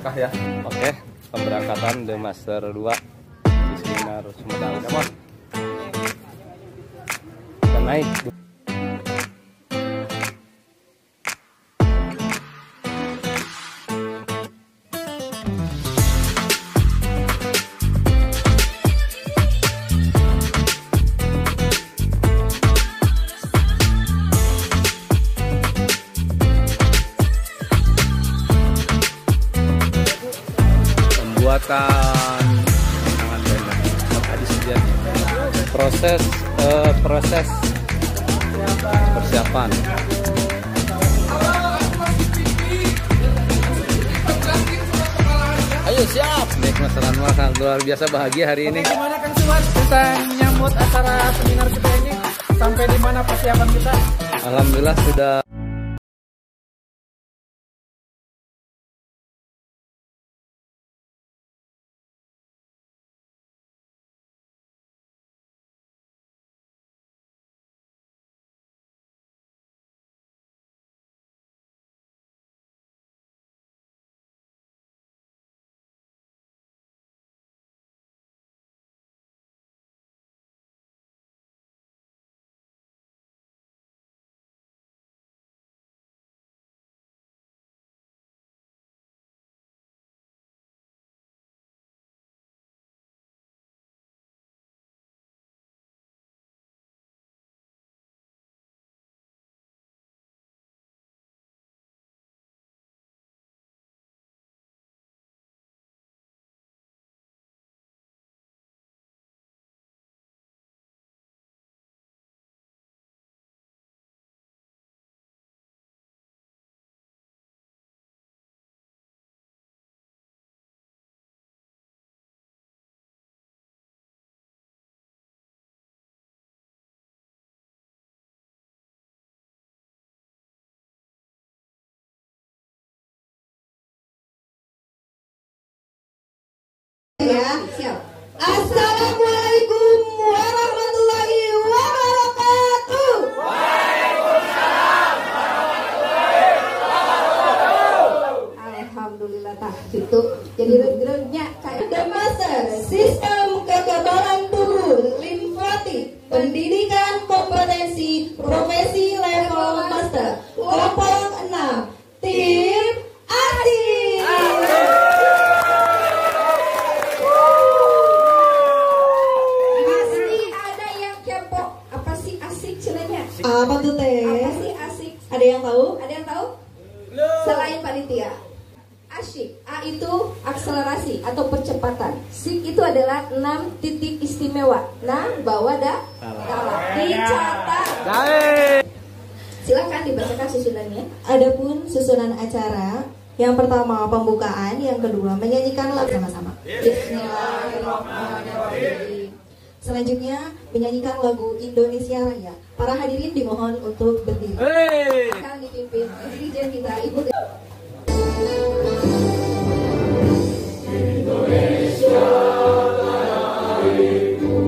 berkah ya. Oke, pemberangkatan The Master 2 di Seminar Sumedang. Come on. Kita naik. Pembuatan tangan benda tadi sedian proses persiapan. Ayo siap. Baik Mas Ranwar, luar biasa bahagia hari ini. Gimana Kang Suwan kita menyambut acara seminar kita ini? Sampai di mana persiapan kita? Alhamdulillah sudah. Ya, siap. Assalamualaikum warahmatullahi wabarakatuh. Waalaikumsalam warahmatullahi wabarakatuh. Alhamdulillah tah gitu. Jadi regrenya kayak The Master Sistem Kekebalan Tubuh Limfatik Pendidikan Kompetensi Profesi Level Master Kelompok 6 Tim Asik. Apa tuh teh? Apa sih asik? Ada yang tahu? Ada yang tahu? Selain panitia. Asyik, A itu akselerasi atau percepatan. Sik itu adalah 6 titik istimewa. Nah, bawa dah dicatat. Silakan dibacakan susunannya. Adapun susunan acara, yang pertama pembukaan, yang kedua menyanyikan lagu sama-sama. Bismillahirrahmanirrahim. Selanjutnya menyanyikan lagu Indonesia Raya. Para hadirin dimohon untuk berdiri. Akan dipimpin dirijen kita Ibu Indonesia tanahku,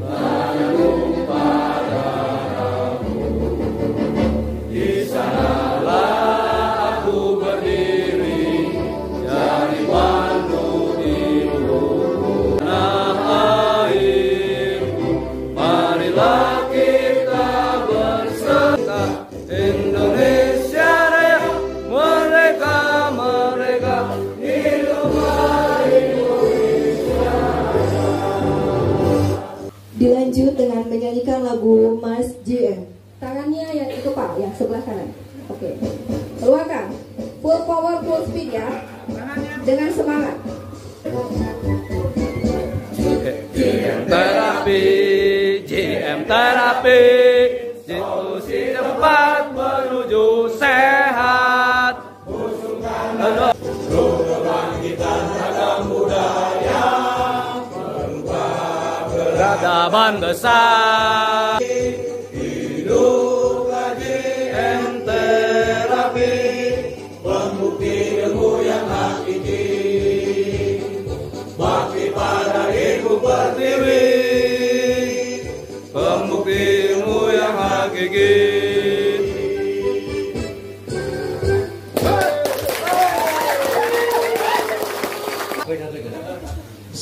tanahku padamu. Di sanalah aku berdiri, dari Bandung ibuku. Tanah airku, marilah kita bersama. Indonesia Raya, merdeka, merdeka. Dilanjut dengan menyanyikan lagu Mas JM. tangannya yang itu Pak, yang sebelah kanan. Oke. Keluarkan. Full power, full speed ya. Dengan semangat. Terapi, JM terapi, solusi cepat menuju sehat. Kebangkitan ragam budaya, Peradaban besar. hiduplah JM terapi, pembukti ilmu yang hakiki. Bakti pada ibu pertiwi, Pembukti ilmu yang hakiki.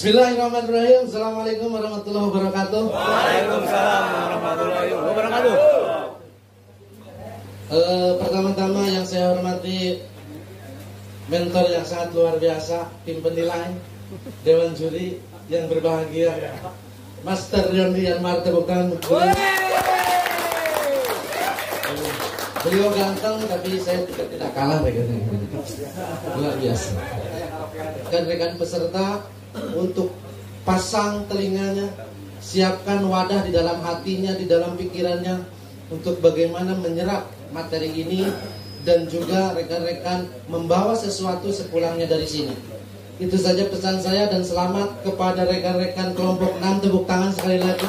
Bismillahirrahmanirrahim. Assalamualaikum warahmatullahi wabarakatuh. Waalaikumsalam warahmatullahi wabarakatuh. Pertama-tama yang saya hormati mentor yang sangat luar biasa, tim penilai, dewan juri yang berbahagia, Master Yondi Yanmar, tepuk tangan. Beliau ganteng tapi saya tidak kalah rekan-rekan. Luar biasa. Dan rekan peserta untuk pasang telinganya, siapkan wadah di dalam hatinya, di dalam pikirannya untuk bagaimana menyerap materi ini dan juga rekan-rekan membawa sesuatu sepulangnya dari sini. Itu saja pesan saya dan selamat kepada rekan-rekan kelompok 6, tepuk tangan sekali lagi.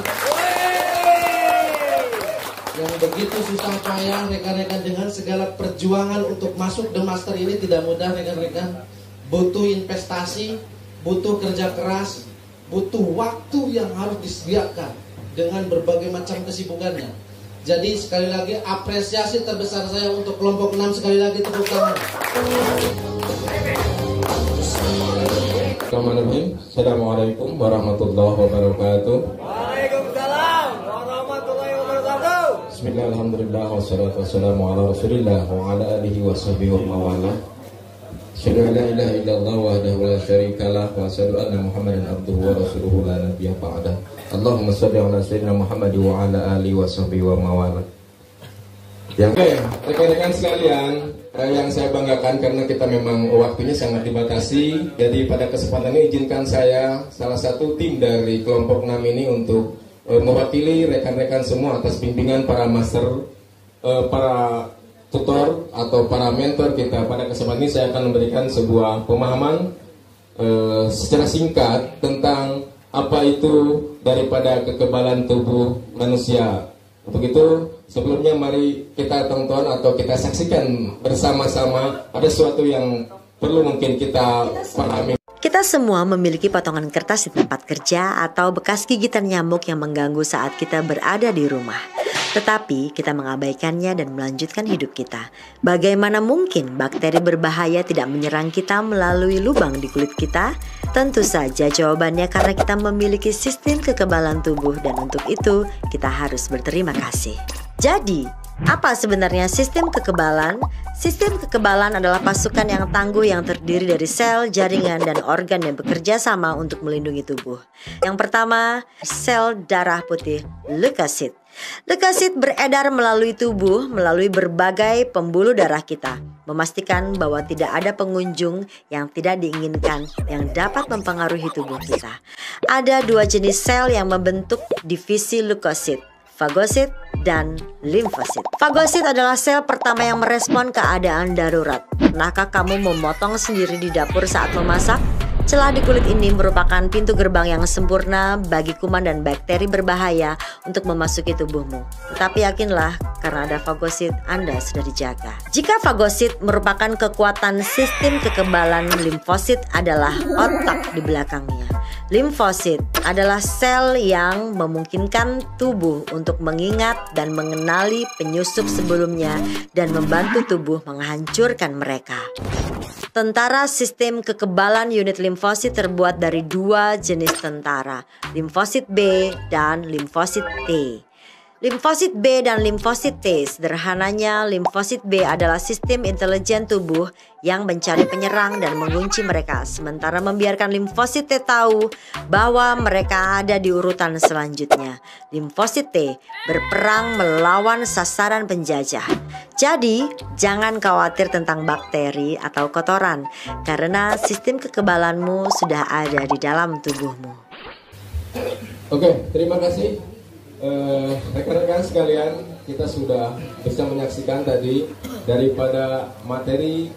Yang begitu susah payah rekan-rekan dengan segala perjuangan untuk masuk The Master ini tidak mudah rekan-rekan. Butuh investasi, butuh kerja keras, butuh waktu yang harus disediakan dengan berbagai macam kesibukannya. Jadi sekali lagi apresiasi terbesar saya untuk kelompok 6, sekali lagi tepuk tangan. Assalamualaikum warahmatullahi wabarakatuh. Waalaikumsalam warahmatullahi wabarakatuh. Bismillah, alhamdulillah, wassalatu wassalamu ala rasulillah wa ala alihi wa sahbihi wa mawala. Asyhadu an la ilaha illallah wahdahu la syarikalah wa asyhadu anna Muhammadan abduhu wa rasuluhu la nabiyya ba'dah. Allahumma shalli ala sayyidina Muhammad wa ala alihi wa sahbihi wa mawala. Rekan-rekan sekalian, yang saya banggakan karena kita memang waktunya sangat dibatasi. Jadi pada kesempatan ini izinkan saya salah satu tim dari kelompok 6 ini untuk mewakili rekan-rekan semua atas bimbingan para master, para tutor atau para mentor kita. Pada kesempatan ini saya akan memberikan sebuah pemahaman secara singkat tentang apa itu daripada kekebalan tubuh manusia. Untuk itu sebelumnya mari kita tonton atau kita saksikan bersama-sama ada sesuatu yang perlu mungkin kita pahami. Kita semua memiliki potongan kertas di tempat kerja atau bekas gigitan nyamuk yang mengganggu saat kita berada di rumah. Tetapi kita mengabaikannya dan melanjutkan hidup kita. Bagaimana mungkin bakteri berbahaya tidak menyerang kita melalui lubang di kulit kita? Tentu saja jawabannya karena kita memiliki sistem kekebalan tubuh dan untuk itu kita harus berterima kasih. Jadi, apa sebenarnya sistem kekebalan? Sistem kekebalan adalah pasukan yang tangguh yang terdiri dari sel, jaringan, dan organ yang bekerja sama untuk melindungi tubuh. Yang pertama, sel darah putih, leukosit. Leukosit beredar melalui tubuh melalui berbagai pembuluh darah kita, memastikan bahwa tidak ada pengunjung yang tidak diinginkan yang dapat mempengaruhi tubuh kita. Ada dua jenis sel yang membentuk divisi leukosit, fagosit dan limfosit. Fagosit adalah sel pertama yang merespon keadaan darurat. Pernahkah kamu memotong sendiri di dapur saat memasak? Celah di kulit ini merupakan pintu gerbang yang sempurna bagi kuman dan bakteri berbahaya untuk memasuki tubuhmu. Tetapi yakinlah, karena ada fagosit, Anda sudah dijaga. Jika fagosit merupakan kekuatan sistem kekebalan, limfosit adalah otak di belakangnya. Limfosit adalah sel yang memungkinkan tubuh untuk mengingat dan mengenali penyusup sebelumnya dan membantu tubuh menghancurkan mereka. Tentara sistem kekebalan unit limfosit terbuat dari dua jenis tentara, limfosit B dan limfosit T. Limfosit B dan limfosit T, sederhananya limfosit B adalah sistem intelijen tubuh yang mencari penyerang dan mengunci mereka, sementara membiarkan limfosit T tahu bahwa mereka ada di urutan selanjutnya. Limfosit T berperang melawan sasaran penjajah. Jadi, jangan khawatir tentang bakteri atau kotoran, karena sistem kekebalanmu sudah ada di dalam tubuhmu. Oke, terima kasih. Rekan-rekan sekalian, kita sudah bisa menyaksikan tadi daripada materi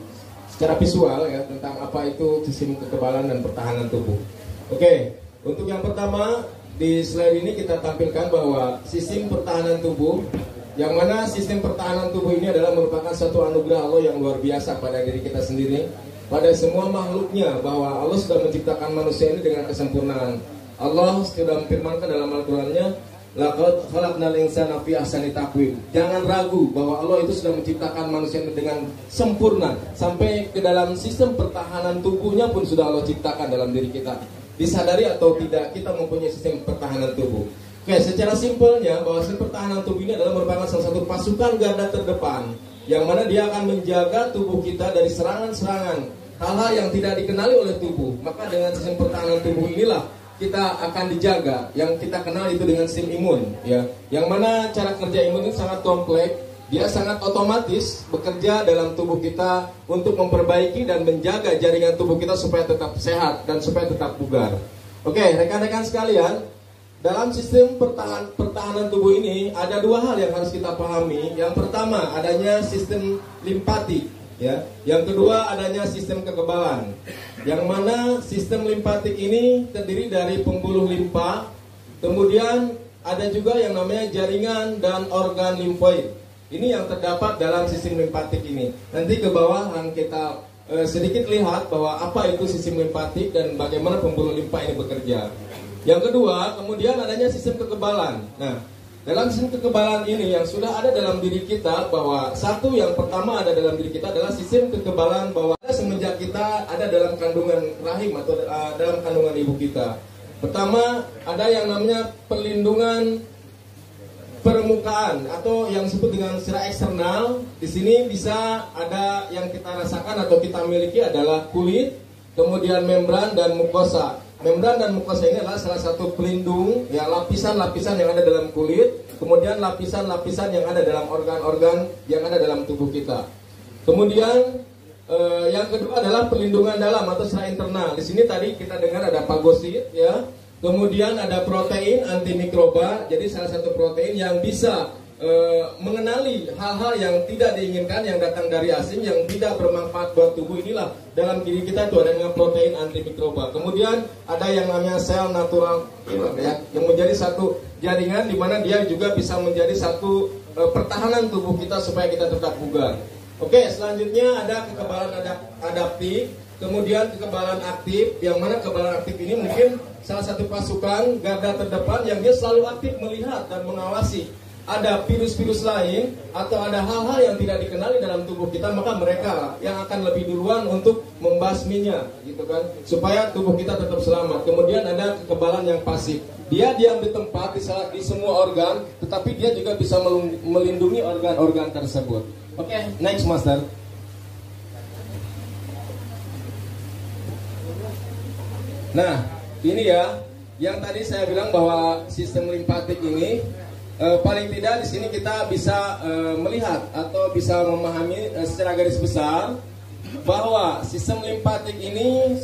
secara visual ya tentang apa itu sistem kekebalan dan pertahanan tubuh. Oke, untuk yang pertama di slide ini kita tampilkan bahwa sistem pertahanan tubuh, yang mana sistem pertahanan tubuh ini adalah merupakan satu anugerah Allah yang luar biasa pada diri kita sendiri, pada semua makhluknya, bahwa Allah sudah menciptakan manusia ini dengan kesempurnaan. Allah sudah memfirmankan dalam Al-Qur'annya, laqad khalaqnal insana fi ahsani taqwim. Jangan ragu bahwa Allah itu sudah menciptakan manusia dengan sempurna. Sampai ke dalam sistem pertahanan tubuhnya pun sudah Allah ciptakan dalam diri kita. disadari atau tidak kita mempunyai sistem pertahanan tubuh. Oke, secara simpelnya bahwa sistem pertahanan tubuh ini adalah merupakan salah satu pasukan garda terdepan yang mana dia akan menjaga tubuh kita dari serangan-serangan hal-hal yang tidak dikenali oleh tubuh. Maka dengan sistem pertahanan tubuh inilah kita akan dijaga, yang kita kenal itu dengan sistem imun, ya. Yang mana cara kerja imun ini sangat kompleks, dia sangat otomatis bekerja dalam tubuh kita untuk memperbaiki dan menjaga jaringan tubuh kita supaya tetap sehat dan supaya tetap bugar. Oke, rekan-rekan sekalian, dalam sistem pertahanan tubuh ini ada dua hal yang harus kita pahami. Yang pertama, adanya sistem limpatik, ya. Yang kedua, adanya sistem kekebalan. Yang mana sistem limpatik ini terdiri dari pembuluh limpa, kemudian ada juga yang namanya jaringan dan organ limfoid. Ini yang terdapat dalam sistem limpatik ini. Nanti ke bawah akan kita sedikit lihat bahwa apa itu sistem limpatik dan bagaimana pembuluh limpa ini bekerja. Yang kedua, kemudian adanya sistem kekebalan. Nah, dalam sistem kekebalan ini yang sudah ada dalam diri kita, bahwa satu yang pertama ada dalam diri kita adalah sistem kekebalan bahwa semenjak kita ada dalam kandungan rahim atau dalam kandungan ibu kita. Pertama, ada yang namanya perlindungan permukaan atau yang disebut dengan secara eksternal. Di sini bisa ada yang kita rasakan atau kita miliki adalah kulit, kemudian membran dan mukosa. Membran dan mukosa ini adalah salah satu pelindung, ya, lapisan-lapisan yang ada dalam kulit, kemudian lapisan-lapisan yang ada dalam organ-organ yang ada dalam tubuh kita. Kemudian yang kedua adalah perlindungan dalam atau secara internal. Di sini tadi kita dengar ada fagosit, ya. Kemudian ada protein antimikroba, jadi salah satu protein yang bisa mengenali hal-hal yang tidak diinginkan yang datang dari asing, yang tidak bermanfaat buat tubuh. Inilah dalam diri kita itu ada dengan protein antimikroba. Kemudian ada yang namanya sel natural killer, ya, yang menjadi satu jaringan di mana dia juga bisa menjadi satu pertahanan tubuh kita supaya kita tetap bugar. Oke, selanjutnya ada kekebalan adaptif, kemudian kekebalan aktif, yang mana kekebalan aktif ini mungkin salah satu pasukan garda terdepan yang dia selalu aktif melihat dan mengawasi ada virus-virus lain atau ada hal-hal yang tidak dikenali dalam tubuh kita, maka mereka yang akan lebih duluan untuk membasminya, gitu kan, supaya tubuh kita tetap selamat. Kemudian ada kekebalan yang pasif, dia diam di tempat di semua organ, tetapi dia juga bisa melindungi organ-organ tersebut. Oke, next master. Nah, ini ya, yang tadi saya bilang bahwa sistem limpatik ini paling tidak di sini kita bisa melihat atau bisa memahami secara garis besar bahwa sistem limpatik ini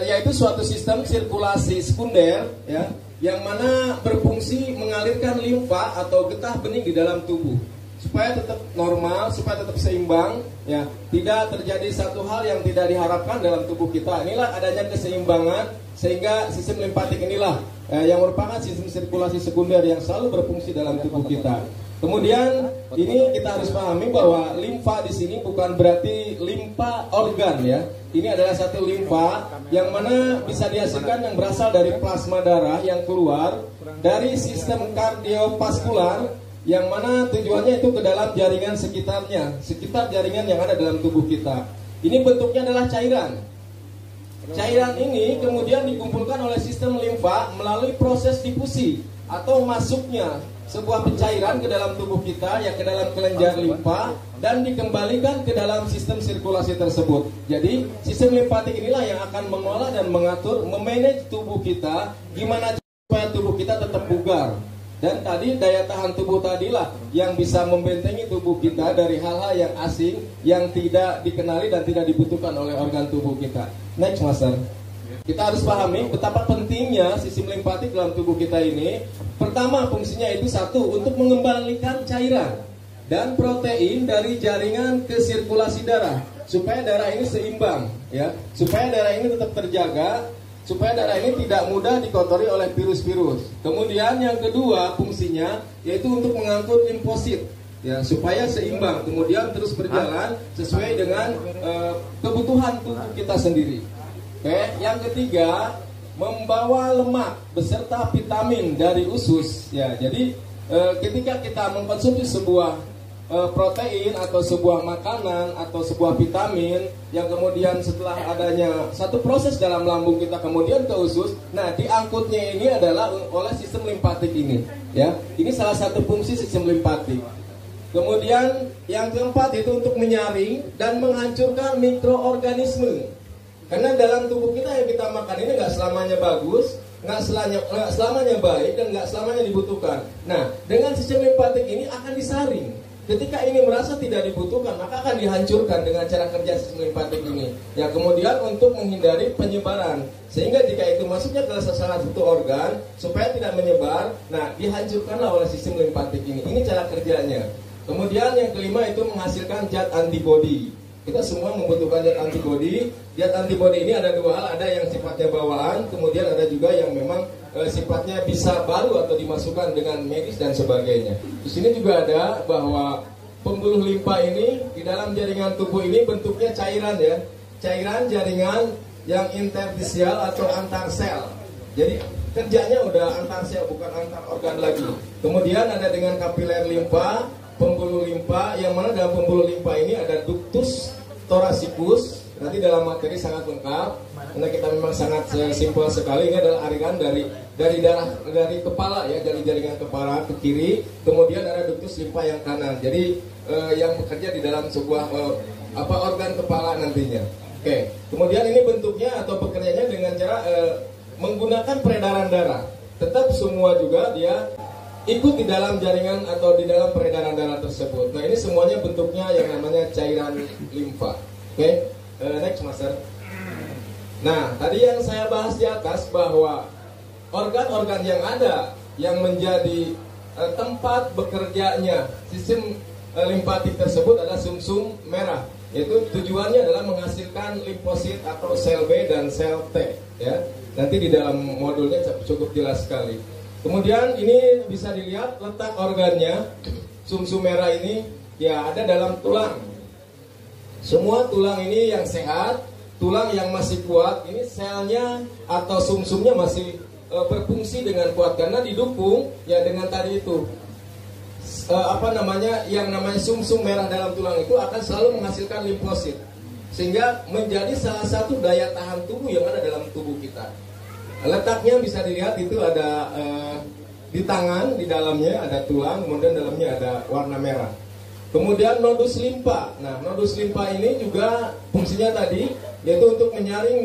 yaitu suatu sistem sirkulasi sekunder, ya, yang mana berfungsi mengalirkan limfa atau getah bening di dalam tubuh supaya tetap normal, supaya tetap seimbang, ya, tidak terjadi satu hal yang tidak diharapkan dalam tubuh kita. Inilah adanya keseimbangan, sehingga sistem limpatik inilah yang merupakan sistem sirkulasi sekunder yang selalu berfungsi dalam tubuh kita. Kemudian ini kita harus pahami bahwa limfa di sini bukan berarti limfa organ, ya. Ini adalah satu limfa yang mana bisa dihasilkan yang berasal dari plasma darah yang keluar dari sistem kardiovaskular, yang mana tujuannya itu ke dalam jaringan sekitar jaringan yang ada dalam tubuh kita. Ini bentuknya adalah cairan. Cairan ini kemudian dikumpulkan oleh sistem limfa melalui proses difusi atau masuknya sebuah pencairan ke dalam tubuh kita, ya, ke dalam kelenjar limfa, dan dikembalikan ke dalam sistem sirkulasi tersebut. Jadi sistem limpatik inilah yang akan mengolah dan mengatur, memanage tubuh kita, gimana supaya tubuh kita tetap bugar. Dan tadi daya tahan tubuh tadilah yang bisa membentengi tubuh kita dari hal-hal yang asing, yang tidak dikenali dan tidak dibutuhkan oleh organ tubuh kita. Next master. Kita harus pahami betapa pentingnya sistem limpatik dalam tubuh kita ini. Pertama, fungsinya itu satu, untuk mengembalikan cairan dan protein dari jaringan ke sirkulasi darah supaya darah ini seimbang, ya, supaya darah ini tetap terjaga, supaya darah ini tidak mudah dikotori oleh virus-virus. Kemudian yang kedua fungsinya yaitu untuk mengangkut limfosit, ya, supaya seimbang, kemudian terus berjalan sesuai dengan kebutuhan tubuh kita sendiri. Oke, yang ketiga membawa lemak beserta vitamin dari usus, ya. Jadi ketika kita mengkonsumsi sebuah protein atau sebuah makanan atau sebuah vitamin yang kemudian setelah adanya satu proses dalam lambung kita kemudian ke usus, nah diangkutnya ini adalah oleh sistem limpatik ini, ya. Ini salah satu fungsi sistem limpatik. Kemudian yang keempat itu untuk menyaring dan menghancurkan mikroorganisme. Karena dalam tubuh kita yang kita makan ini nggak selamanya bagus, nggak selamanya baik, dan nggak selamanya dibutuhkan. Nah, dengan sistem limpatik ini akan disaring. Ketika ini merasa tidak dibutuhkan, maka akan dihancurkan dengan cara kerja sistem limpatik ini. Ya, kemudian untuk menghindari penyebaran. Sehingga jika itu masuknya ke salah satu organ, supaya tidak menyebar, nah dihancurkanlah oleh sistem limpatik ini. Ini cara kerjanya. Kemudian yang kelima itu menghasilkan zat antibodi. Kita semua membutuhkan zat antibodi. Zat antibodi ini ada dua hal, ada yang sifatnya bawaan, kemudian ada juga yang memang sifatnya bisa baru atau dimasukkan dengan medis dan sebagainya. Di sini juga ada bahwa pembuluh limpa ini di dalam jaringan tubuh ini bentuknya cairan, ya. Cairan jaringan yang interstisial atau antar sel. Jadi kerjanya udah antar sel, bukan antar organ lagi. Kemudian ada dengan kapiler limpa, pembuluh limpa, yang mana dalam pembuluh limpa ini ada ductus thoracicus. Nanti dalam materi sangat lengkap, karena kita memang sangat simpel sekali. Ini adalah aliran dari darah dari kepala, ya, dari jaringan kepala ke kiri. Kemudian ada ductus limpa yang kanan. Jadi yang bekerja di dalam sebuah organ kepala nantinya. Oke. Kemudian ini bentuknya atau bekerjanya dengan cara menggunakan peredaran darah. Tetap semua juga dia ikut di dalam jaringan atau di dalam peredaran darah tersebut. Nah, ini semuanya bentuknya yang namanya cairan limfa. Oke. Next, Master. Nah, tadi yang saya bahas di atas bahwa organ-organ yang ada yang menjadi tempat bekerjanya sistem limpatik tersebut adalah sumsum merah. Yaitu tujuannya adalah menghasilkan limfosit atau sel B dan sel T, ya. Nanti di dalam modulnya cukup jelas sekali. Kemudian ini bisa dilihat letak organnya. Sumsum merah ini ya ada dalam tulang. Semua tulang ini yang sehat, tulang yang masih kuat, ini selnya atau sumsumnya masih berfungsi dengan kuat karena didukung ya dengan tadi itu yang namanya sumsum merah dalam tulang itu akan selalu menghasilkan limfosit, sehingga menjadi salah satu daya tahan tubuh yang ada dalam tubuh kita. Letaknya bisa dilihat itu ada di tangan, di dalamnya ada tulang, kemudian dalamnya ada warna merah. Kemudian nodus limpa. Nah, nodus limpa ini juga fungsinya tadi yaitu untuk menyaring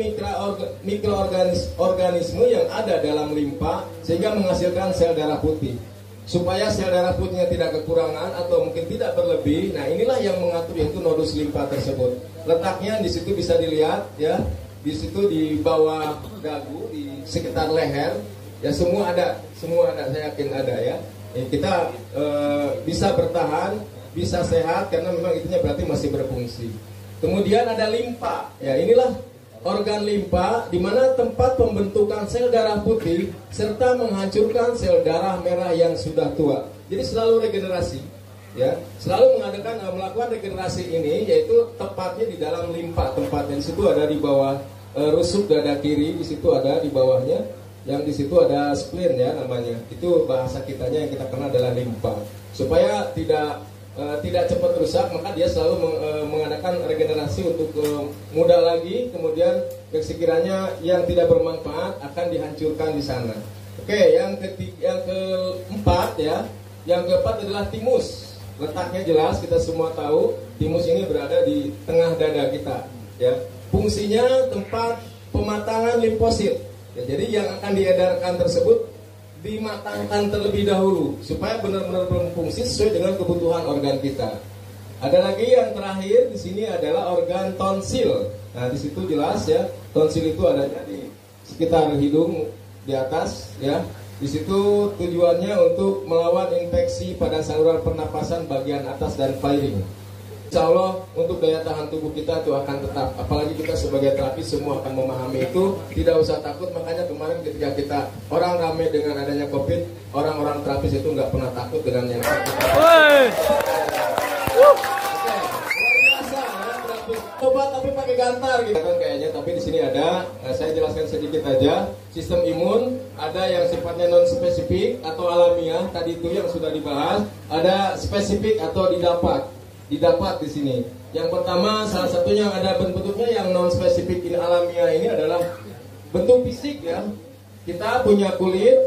mikroorganisme yang ada dalam limpa sehingga menghasilkan sel darah putih. Supaya sel darah putihnya tidak kekurangan atau mungkin tidak berlebih. Nah, inilah yang mengatur yaitu nodus limpa tersebut. Letaknya di situ bisa dilihat, ya. Di situ di bawah dagu, di sekitar leher, ya semua ada, saya yakin ada, ya. Kita bisa bertahan, bisa sehat karena memang itunya berarti masih berfungsi. Kemudian ada limpa. Ya, inilah organ limpa di mana tempat pembentukan sel darah putih serta menghancurkan sel darah merah yang sudah tua. Jadi selalu regenerasi, ya. Selalu melakukan regenerasi ini yaitu tepatnya di dalam limpa tempatnya. Di situ ada di bawah rusuk dada kiri, di situ ada di bawahnya. Yang di situ ada spleen, ya, namanya. Itu bahasa kitanya yang kita kenal adalah limpa. Supaya tidak cepat rusak, maka dia selalu mengadakan regenerasi untuk muda lagi. Kemudian sekiranya yang tidak bermanfaat akan dihancurkan di sana. Oke, yang keempat, ya, yang keempat adalah timus. Letaknya jelas, kita semua tahu timus ini berada di tengah dada kita, ya. Fungsinya tempat pematangan limfosit. Ya, jadi yang akan diedarkan tersebut dimatangkan terlebih dahulu supaya benar-benar berfungsi sesuai dengan kebutuhan organ kita. Ada lagi yang terakhir di sini adalah organ tonsil. Nah, di situ jelas, ya, tonsil itu adanya di sekitar hidung di atas, ya. Di situ tujuannya untuk melawan infeksi pada saluran pernapasan bagian atas dan faring. Insya Allah untuk daya tahan tubuh kita itu akan tetap. Apalagi kita sebagai terapis semua akan memahami itu. Tidak usah takut. Makanya kemarin ketika kita orang ramai dengan adanya COVID, orang-orang terapis itu nggak pernah takut dengan yang sakit. Oke, luar biasa, ya, terapis top obat tapi pakai gantar gitu kan kayaknya. Tapi di sini ada, saya jelaskan sedikit aja. Sistem imun ada yang sifatnya non spesifik atau alamiah, tadi itu yang sudah dibahas. Ada spesifik atau didapat di sini. Yang pertama, salah satunya ada bentuknya yang non spesifik ini alamiah ini adalah bentuk fisik ya. Kita punya kulit,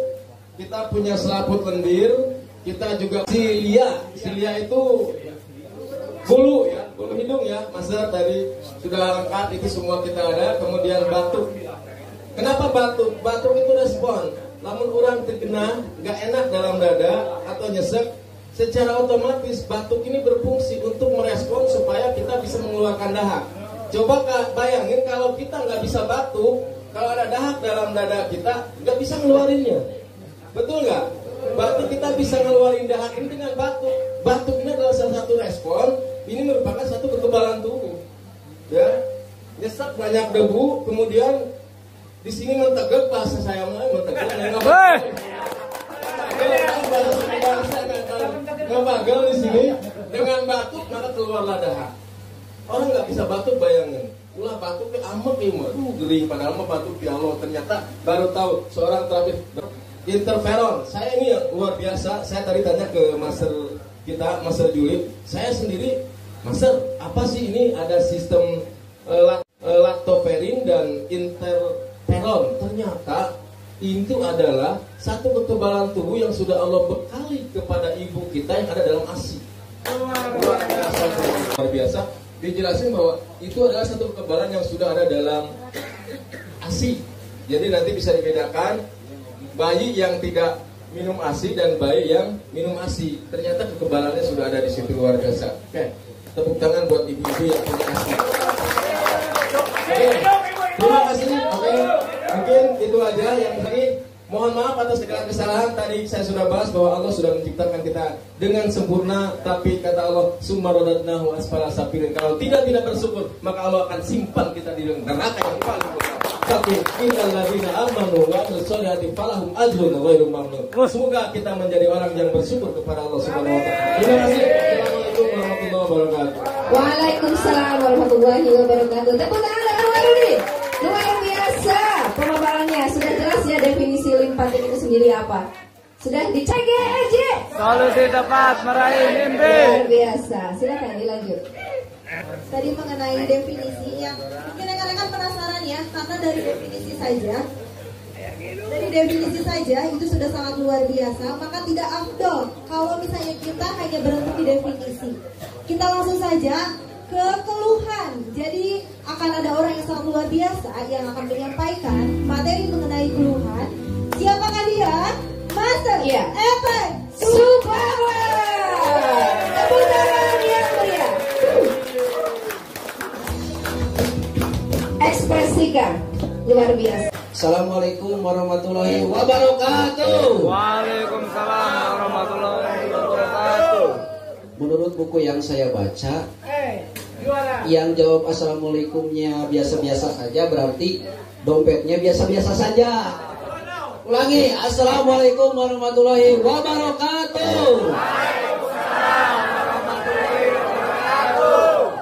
kita punya selaput lendir, kita juga silia. Silia itu bulu ya, bulu hidung ya. Masa tadi sudah lengkap itu semua kita ada. Kemudian batuk. Kenapa batuk? Batuk itu respon. Namun orang terkena nggak enak dalam dada atau nyesek, secara otomatis batuk ini berfungsi untuk merespon supaya kita bisa mengeluarkan dahak. Coba bayangin kalau kita nggak bisa batuk, kalau ada dahak dalam dada kita nggak bisa ngeluarinnya. Betul nggak? Batuk kita bisa ngeluarin dahak ini dengan batuk. Batuk ini adalah salah satu respon. Ini merupakan satu kekebalan tubuh. Ya, nyesek banyak debu, kemudian di sini mentegak, bahasa saya mentegak. Ngebagel di sini dengan batuk maka keluarlah dahak. Orang nggak bisa batuk bayangin. Ulah batuk ke amek imut, geli padahal mah batuk ya Allah. Ternyata baru tahu seorang terapis interferon. Saya ini luar biasa. Saya tadi tanya ke master kita, Master Julid. Saya sendiri, Master, apa sih ini ada sistem laktoferin dan interferon? Ternyata itu adalah satu kekebalan tubuh yang sudah Allah bekali kepada ibu kita yang ada dalam ASI. Luar biasa. Dijelasin bahwa itu adalah satu kekebalan yang sudah ada dalam ASI. Jadi nanti bisa dibedakan bayi yang tidak minum ASI dan bayi yang minum ASI. Ternyata kekebalannya sudah ada di situ, luar biasa. Oke, tepuk tangan buat ibu-ibu yang punya ASI. Oke, terima kasih. Oke, mungkin itu aja yang tadi. Mohon maaf atas segala kesalahan. Tadi saya sudah bahas bahwa Allah sudah menciptakan kita dengan sempurna. Tapi kata Allah, summa radadnahu asfala safilin. Kalau tidak bersyukur, maka Allah akan simpan kita di neraka yang paling besar. Tapi innal ladzina amanu wa amilus solihati falahum ajrun ghairu mamnun. Semoga kita menjadi orang yang bersyukur kepada Allah Subhanahu wa taala. Terima kasih. Assalamualaikum warahmatullahi wabarakatuh. Waalaikumsalam warahmatullahi wabarakatuh. Tepuk tangan yang baru nih. Luar biasa pemaparannya. Sudah jelas ya definisi limpatik itu sendiri apa? Sudah dicek ya aja. Solusi tepat meraih mimpi. Luar biasa. Silakan dilanjut. Tadi mengenai definisi yang mungkin rekan-rekan penasaran ya, karena dari definisi saja itu sudah sangat luar biasa. Maka tidak afdol kalau misalnya kita hanya berhenti di definisi. Kita langsung saja ke keluhan. Jadi akan ada orang yang sangat luar biasa yang akan menyampaikan materi mengenai keluhan. Siapakah dia? Master Evan Suparwan. Tepuk tangan yang meriah. Ekspresikan. Luar biasa. Assalamualaikum warahmatullahi wabarakatuh. Waalaikumsalam warahmatullahi wabarakatuh. Menurut buku yang saya baca, yang jawab assalamualaikumnya biasa-biasa saja berarti dompetnya biasa-biasa saja. Ulangi, assalamualaikum warahmatullahi wabarakatuh.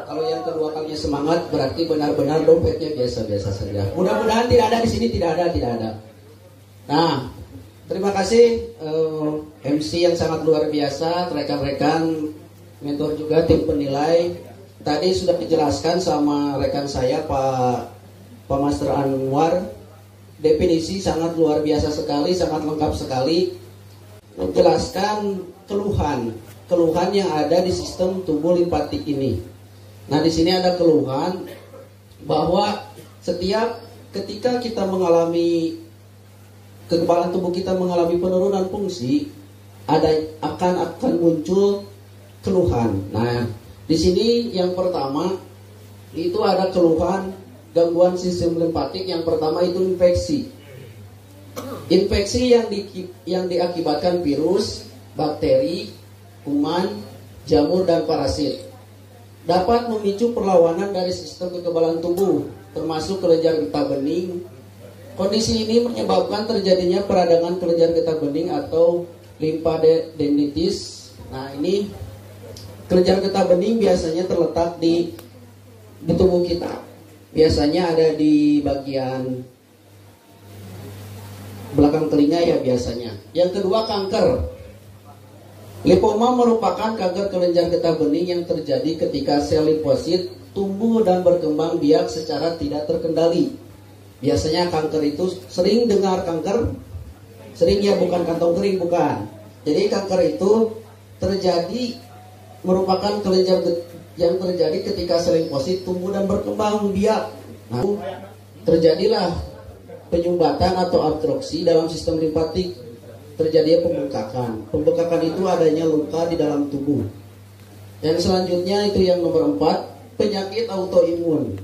Kalau yang kedua kalinya semangat berarti benar-benar dompetnya biasa-biasa saja. Mudah-mudahan tidak ada di sini, tidak ada. Nah, terima kasih MC yang sangat luar biasa, rekan-rekan mentor juga tim penilai. Tadi sudah dijelaskan sama rekan saya Pak Master Anwar. Definisi sangat luar biasa sekali, sangat lengkap sekali. Menjelaskan keluhan yang ada di sistem tubuh limpatik ini. Nah, di sini ada keluhan bahwa ketika kita mengalami kekebalan tubuh kita mengalami penurunan fungsi, akan muncul keluhan. Nah, di sini yang pertama itu ada keluhan gangguan sistem limpatik. Yang pertama itu infeksi. Infeksi yang diakibatkan virus, bakteri, kuman, jamur dan parasit dapat memicu perlawanan dari sistem kekebalan tubuh, termasuk kelenjar getah bening. Kondisi ini menyebabkan terjadinya peradangan kelenjar getah bening atau lymphadenitis. Nah, ini kelenjar getah bening biasanya terletak di di tubuh kita. Biasanya ada di bagian belakang telinga ya biasanya. Yang kedua kanker. Lipoma merupakan kanker kelenjar getah bening yang terjadi ketika sel limfosit tumbuh dan berkembang biak secara tidak terkendali. Biasanya kanker itu sering dengar kanker, sering ya bukan kantong kering, bukan. Jadi kanker itu terjadi merupakan kelenjar yang terjadi ketika sel limfosit tumbuh dan berkembang biak. Nah, terjadilah penyumbatan atau obstruksi dalam sistem limfatik, terjadi pembengkakan. Pembengkakan itu adanya luka di dalam tubuh. Dan selanjutnya itu yang nomor 4, penyakit autoimun.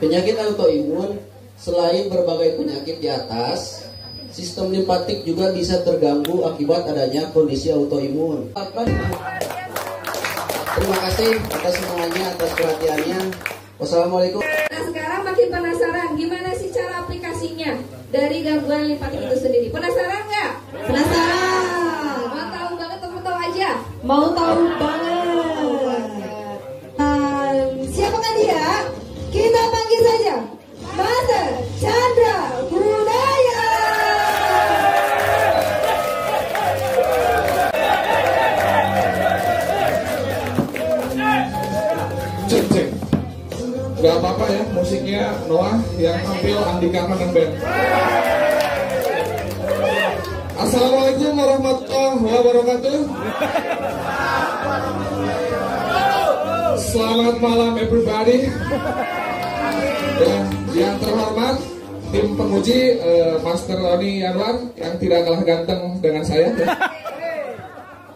Penyakit autoimun selain berbagai penyakit di atas, sistem limfatik juga bisa terganggu akibat adanya kondisi autoimun. Terima kasih atas semuanya, atas perhatiannya. Wassalamualaikum. Nah sekarang makin penasaran gimana sih cara aplikasinya dari gangguan limfatik itu sendiri. Penasaran nggak? Penasaran? Mau tahu banget atau mau tahu aja? Mau tahu banget. Siapakah dia? Kita panggil saja Master Chandra Budaya. Cek. Gak apa-apa ya, musiknya Noah, yang tampil Andika Kangen Band. Assalamualaikum warahmatullahi wabarakatuh. Selamat malam everybody. Ya, yang terhormat tim penguji Master Roni Yanwar yang tidak kalah ganteng dengan saya ya.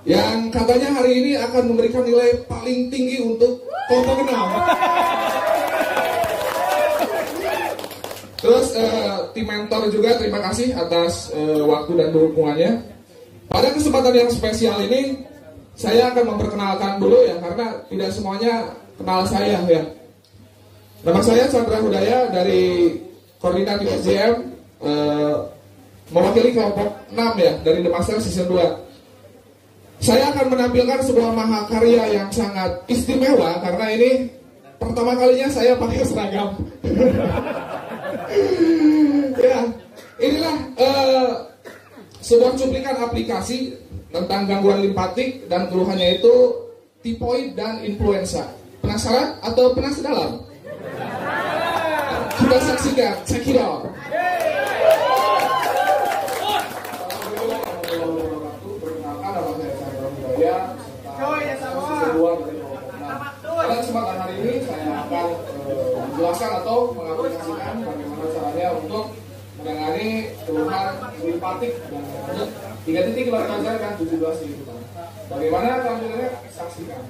Yang katanya hari ini akan memberikan nilai paling tinggi untuk kelompok 6. Terus tim mentor juga terima kasih atas waktu dan dukungannya. Pada kesempatan yang spesial ini saya akan memperkenalkan dulu ya, karena tidak semuanya kenal saya ya. Nama saya Chandra Budaya dari Koordinatif SDM, mewakili kelompok 6 ya dari The Master Season 2. Saya akan menampilkan sebuah mahakarya yang sangat istimewa karena ini pertama kalinya saya pakai seragam. Ya, inilah sebuah cuplikan aplikasi tentang gangguan limfatik dan keluhannya itu tipoid dan influenza. Penasaran atau penasaran? Kita saksikan, check it out. Pada kesempatan hari ini saya akan menjelaskan atau mengaplikasikan bagaimana caranya untuk menangani keluhan limfatik dan 3 titik luar kaca dan 17 titik. Bagaimana tampilannya? Saksikan.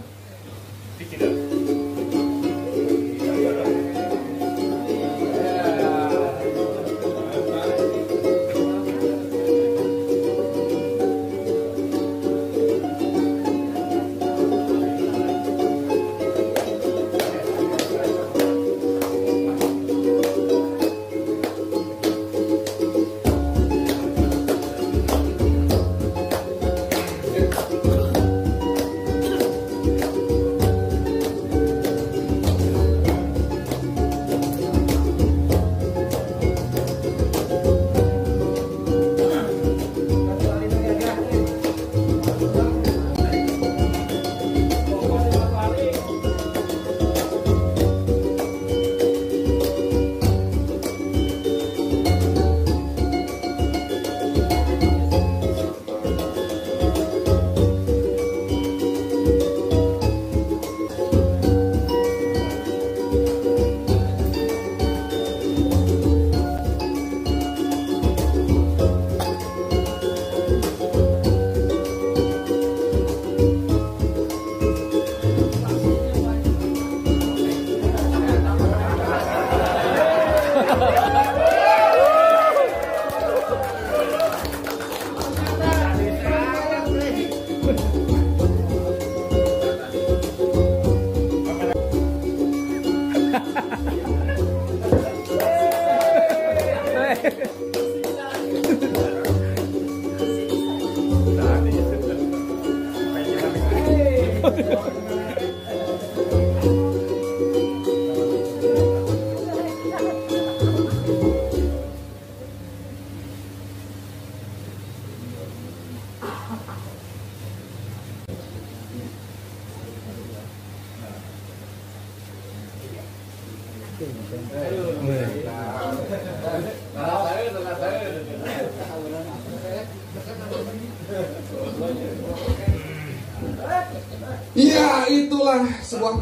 Iya, itulah sebuah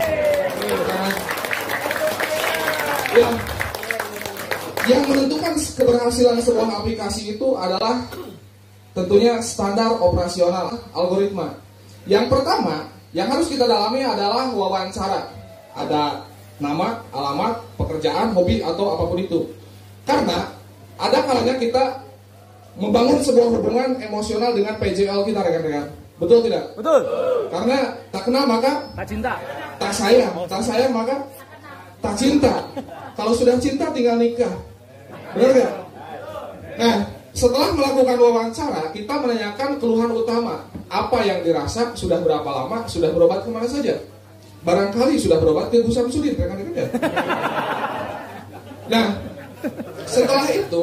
yang menentukan keberhasilan sebuah aplikasi itu adalah tentunya standar operasional algoritma. Yang pertama yang harus kita dalami adalah wawancara. Ada nama, alamat, pekerjaan, hobi, atau apapun itu. Karena ada kalanya kita membangun sebuah hubungan emosional dengan PJL kita, rekan-rekan. Betul tidak? Betul. Karena tak kenal maka Tak cinta. tak sayang maka tak cinta. Kalau sudah cinta tinggal nikah. Benar gak? Nah, setelah melakukan wawancara, kita menanyakan keluhan utama. Apa yang dirasa, sudah berapa lama, sudah berobat kemana saja. Barangkali sudah berobat ke Gus Samsudin, rekan-rekan ya. Nah, setelah itu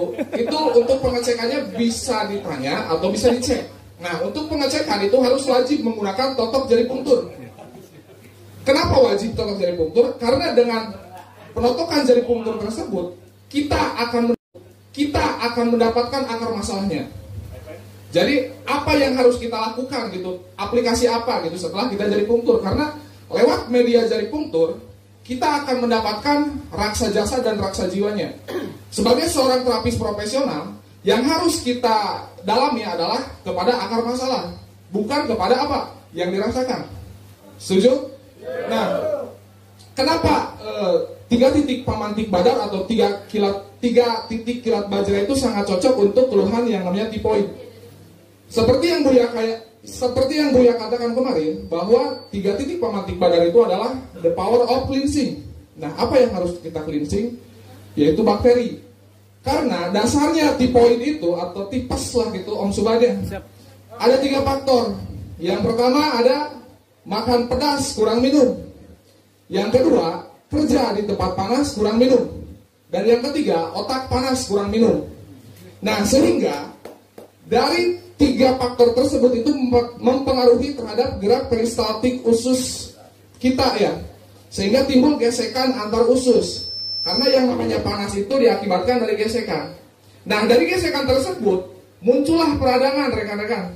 untuk pengecekannya bisa ditanya atau bisa dicek. Nah, untuk pengecekan itu harus wajib menggunakan totok jari pungtur. Kenapa wajib totok jari pungtur? Karena dengan penotokan jari pungtur tersebut, kita akan mendapatkan akar masalahnya. Jadi, apa yang harus kita lakukan gitu? Aplikasi apa gitu setelah kita jari pungtur? Karena lewat media jari pungtur, kita akan mendapatkan raksa jasa dan raksa jiwanya. Sebagai seorang terapis profesional, yang harus kita dalami adalah kepada akar masalah, bukan kepada apa yang dirasakan. Setuju? Nah, kenapa 3 titik pamantik badar atau 3 titik kilat bajra itu sangat cocok untuk keluhan yang namanya tipoid? Seperti yang Buya katakan kemarin, bahwa 3 titik pamantik badar itu adalah the power of cleansing. Nah, apa yang harus kita cleansing? Yaitu bakteri. Karena dasarnya tipoid itu atau tipes lah gitu Om Subadya. Ada 3 faktor. Yang pertama ada makan pedas kurang minum. Yang kedua, kerja di tempat panas kurang minum. Dan yang ketiga, otak panas kurang minum. Nah, sehingga dari 3 faktor tersebut itu mempengaruhi terhadap gerak peristaltik usus kita ya. Sehingga timbul gesekan antar usus. Karena yang namanya panas itu diakibatkan dari gesekan. Nah, dari gesekan tersebut muncullah peradangan, rekan-rekan.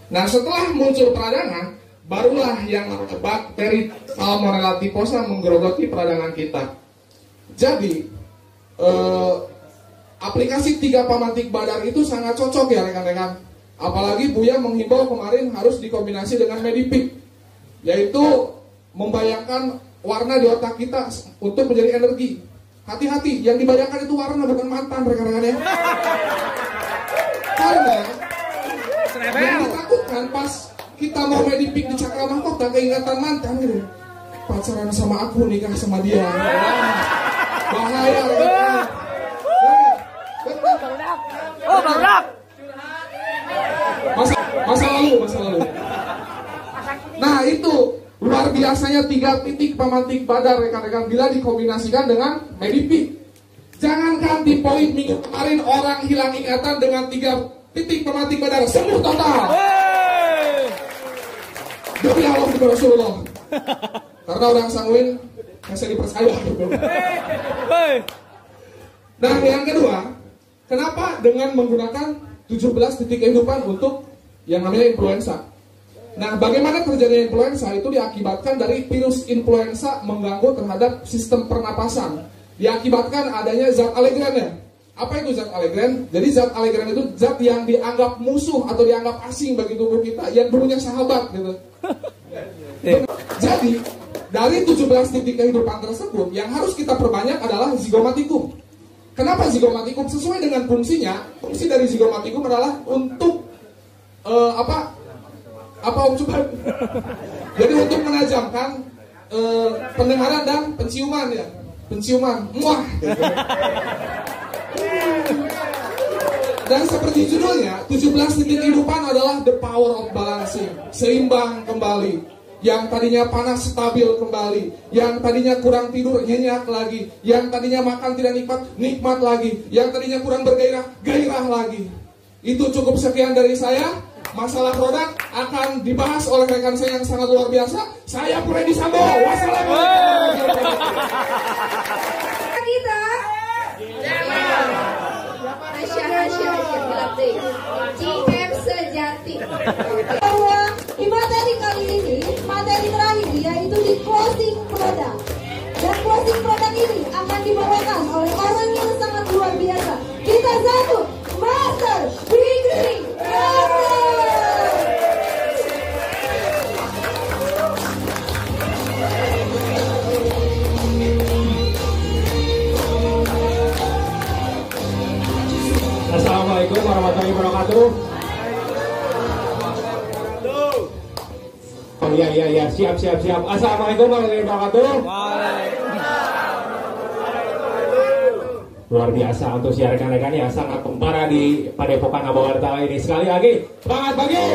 Nah, setelah muncul peradangan, barulah yang namanya bakteri Salmonella typhosa menggerogoti peradangan kita. Jadi, aplikasi 3 pamantik badar itu sangat cocok ya, rekan-rekan. Apalagi Buya menghimbau kemarin harus dikombinasi dengan Medipik, yaitu membayangkan warna di otak kita untuk menjadi energi. Hati-hati, yang dibayangkan itu warna bukan mantan, rekan-rekan ya. Karena yang ditakutkan pas kita mau Medipik di Cakra Mahkota, keingatan mantan gitu. Pacaran sama aku, nikah sama dia. Bahaya, rekan-rekan. Oh, barudak. Masa lalu. Nah, itu luar biasanya 3 titik pamantik badar, rekan-rekan, bila dikombinasikan dengan Medipik. Jangankan tipoid minggu kemarin orang hilang ingatan dengan 3 titik pamantik badar, sembuh total. Demi Allah dan Rasulullah. Karena orang sanguin bisa dipercaya gitu. Nah, yang kedua, kenapa dengan menggunakan 17 titik kehidupan untuk yang namanya influenza? Nah, bagaimana terjadinya influenza itu diakibatkan dari virus influenza mengganggu terhadap sistem pernapasan. Diakibatkan adanya zat alergen. Apa itu zat alergen? Jadi zat alergen itu zat yang dianggap musuh atau dianggap asing bagi tubuh kita, yang dulunya sahabat gitu. Jadi, dari 17 titik kehidupan tersebut, yang harus kita perbanyak adalah zigomatikum. Kenapa zigomatikum? Sesuai dengan fungsinya, fungsi dari zigomatikum adalah untuk apa Om Coba? Jadi untuk menajamkan pendengaran dan penciuman ya. Penciuman. Muah. Dan seperti judulnya, 17 titik kehidupan adalah the power of balancing. Seimbang kembali. Yang tadinya panas stabil kembali. Yang tadinya kurang tidur nyenyak lagi. Yang tadinya makan tidak nikmat lagi. Yang tadinya kurang bergairah, gairah lagi. Itu cukup sekian dari saya. Masalah produk akan dibahas oleh rekan saya yang sangat luar biasa. Saya Freddy Sambo. Wassalamualaikum. CF sejati. Bahwa di materi kali ini, materi terakhir yaitu di closing product. Dan closing product ini akan dibawakan oleh orang yang sangat luar biasa. Kita sambut Master Fikri Nasir. Assalamualaikum warahmatullahi wabarakatuh. Oh iya, siap. Assalamualaikum warahmatullahi wabarakatuh. Luar biasa untuk ya rekan-rekan ya, sangat kempara di Padepokan Abawarta ini. Sekali lagi, semangat pagi.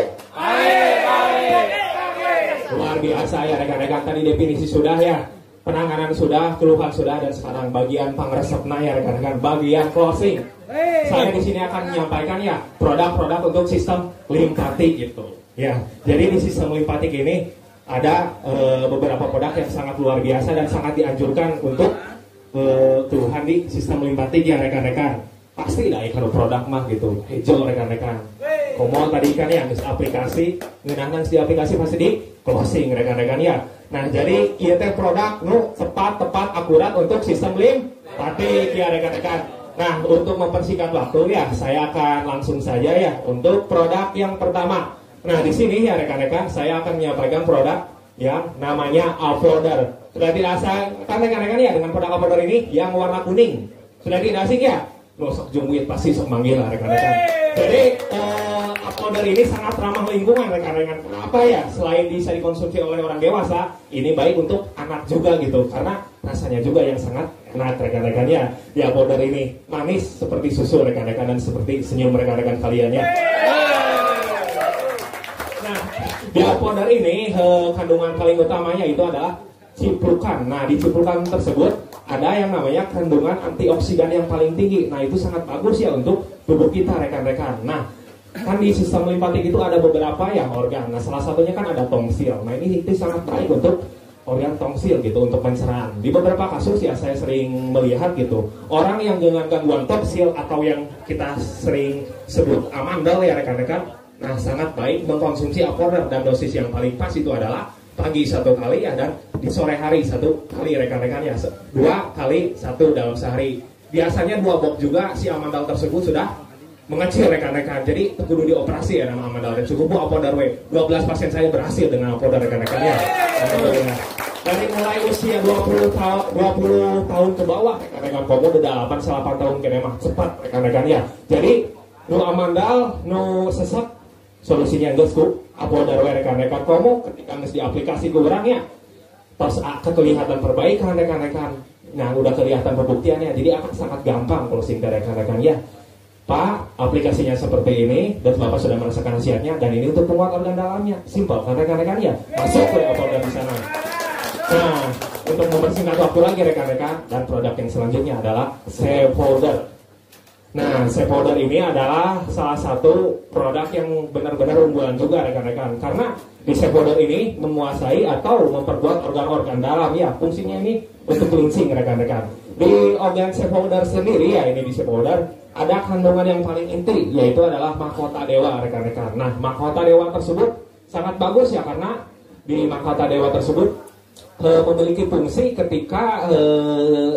Luar biasa ya rekan-rekan, tadi definisi sudah ya, penanganan sudah, keluhan sudah, dan sekarang bagian pangresepna ya rekan-rekan, bagian closing. Saya di sini akan menyampaikan ya produk-produk untuk sistem limpatik gitu. Ya, jadi di sistem limpatik ini ada beberapa produk yang sangat luar biasa dan sangat dianjurkan untuk keluhan di sistem limpatik ya rekan-rekan. Pasti lah kalau produk mah gitu, hijau rekan-rekan. Komo tadi kan ya, aplikasi, ngeunahna di aplikasi pasti di closing rekan-rekan ya. Nah, jadi ieu teh produk nu tepat akurat untuk sistem limpatik ya rekan-rekan. Nah, untuk mempersingkat waktu ya, saya akan langsung saja ya untuk produk yang pertama. Nah, di sini ya rekan-rekan, saya akan menyampaikan produk yang namanya Uploader. Sudah tidak asing kan rekan-rekan ya dengan produk Uploader ini yang warna kuning? Sudah tidak asing ya? Sok jumuit pasti sok manggil lah rekan-rekan. Jadi Uploader ini sangat ramah lingkungan rekan-rekan. Kenapa ya? Selain bisa dikonsumsi oleh orang dewasa, ini baik untuk anak juga gitu, karena rasanya juga yang sangat enak rekan-rekan ya. Di Uploader ini manis seperti susu rekan-rekan dan seperti senyum rekan-rekan kalian ya. Nah, di Uploader ini kandungan paling utamanya itu adalah ciprukan. Nah, di ciprukan tersebut ada yang namanya kandungan antioksidan yang paling tinggi. Nah, itu sangat bagus ya untuk tubuh kita rekan-rekan. Nah, kan di sistem limpatik itu ada beberapa ya organ. Nah, salah satunya kan ada tongsil. Nah, ini itu sangat baik untuk organ tongsil gitu, untuk pencernaan. Di beberapa kasus ya saya sering melihat gitu, orang yang dengan gangguan tongsil atau yang kita sering sebut amandel ya rekan-rekan. Nah, sangat baik mengkonsumsi Uploader, dan dosis yang paling pas itu adalah pagi 1 kali ya, dan di sore hari 1 kali rekan-rekan ya, 2 kali 1 dalam sehari. Biasanya 2 box juga si amandel tersebut sudah mengecil rekan-rekan, jadi kudu dioperasi ya nama amandel. Dan cukup Uploader 12 pasien saya berhasil dengan Uploader rekan-rekan ya. Dari mulai usia 20 tahun ke bawah rekan-rekan, komo udah 8 tahun kene mah cepat rekan-rekan ya. Jadi nu amandel nu sesek solusinya geus ku Uploader rekan-rekan. Komo ketika geus di aplikasi ku urang ya, terus kelihatan perbaikan rekan-rekan. Nah, udah kelihatan pembuktiannya, jadi akan sangat gampang closing rekan-rekan ya. Pak, aplikasinya seperti ini dan Bapak sudah merasakan khasiatnya, dan ini untuk penguat organ dalamnya. Simpel kan rekan-rekan ya. Masuk ke Uploader di sana. Nah, untuk mempersingkat waktu lagi rekan-rekan, dan produk yang selanjutnya adalah Saveholder. Nah, Saveholder ini adalah salah satu produk yang benar-benar unggulan juga rekan-rekan, karena di Saveholder ini menguasai atau memperkuat organ-organ dalam ya. Fungsinya ini untuk cleansing rekan-rekan. Di organ Saveholder sendiri ya, ini di Saveholder ada kandungan yang paling inti, yaitu adalah mahkota dewa rekan-rekan. Nah, mahkota dewa tersebut sangat bagus ya, karena di mahkota dewa tersebut memiliki fungsi ketika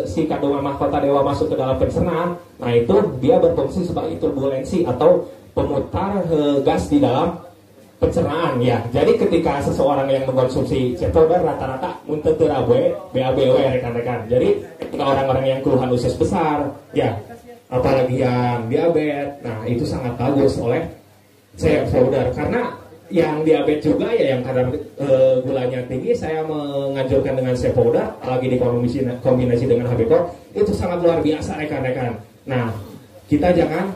si kandungan mahkota dewa masuk ke dalam pencernaan. Nah, itu dia berfungsi sebagai turbulensi atau pemutar gas di dalam pencernaan ya. Jadi ketika seseorang yang mengkonsumsi Saveholder rata-rata muntah terawe BABW rekan-rekan. Jadi ketika orang-orang yang keluhan usus besar ya, apalagi yang diabetes, nah itu sangat bagus oleh Saveholder. Karena yang diabetes juga ya, yang kadar gulanya tinggi, saya menganjurkan dengan Saveholder, apalagi dikombinasi dengan Habicor, itu sangat luar biasa rekan-rekan. Nah, kita jangan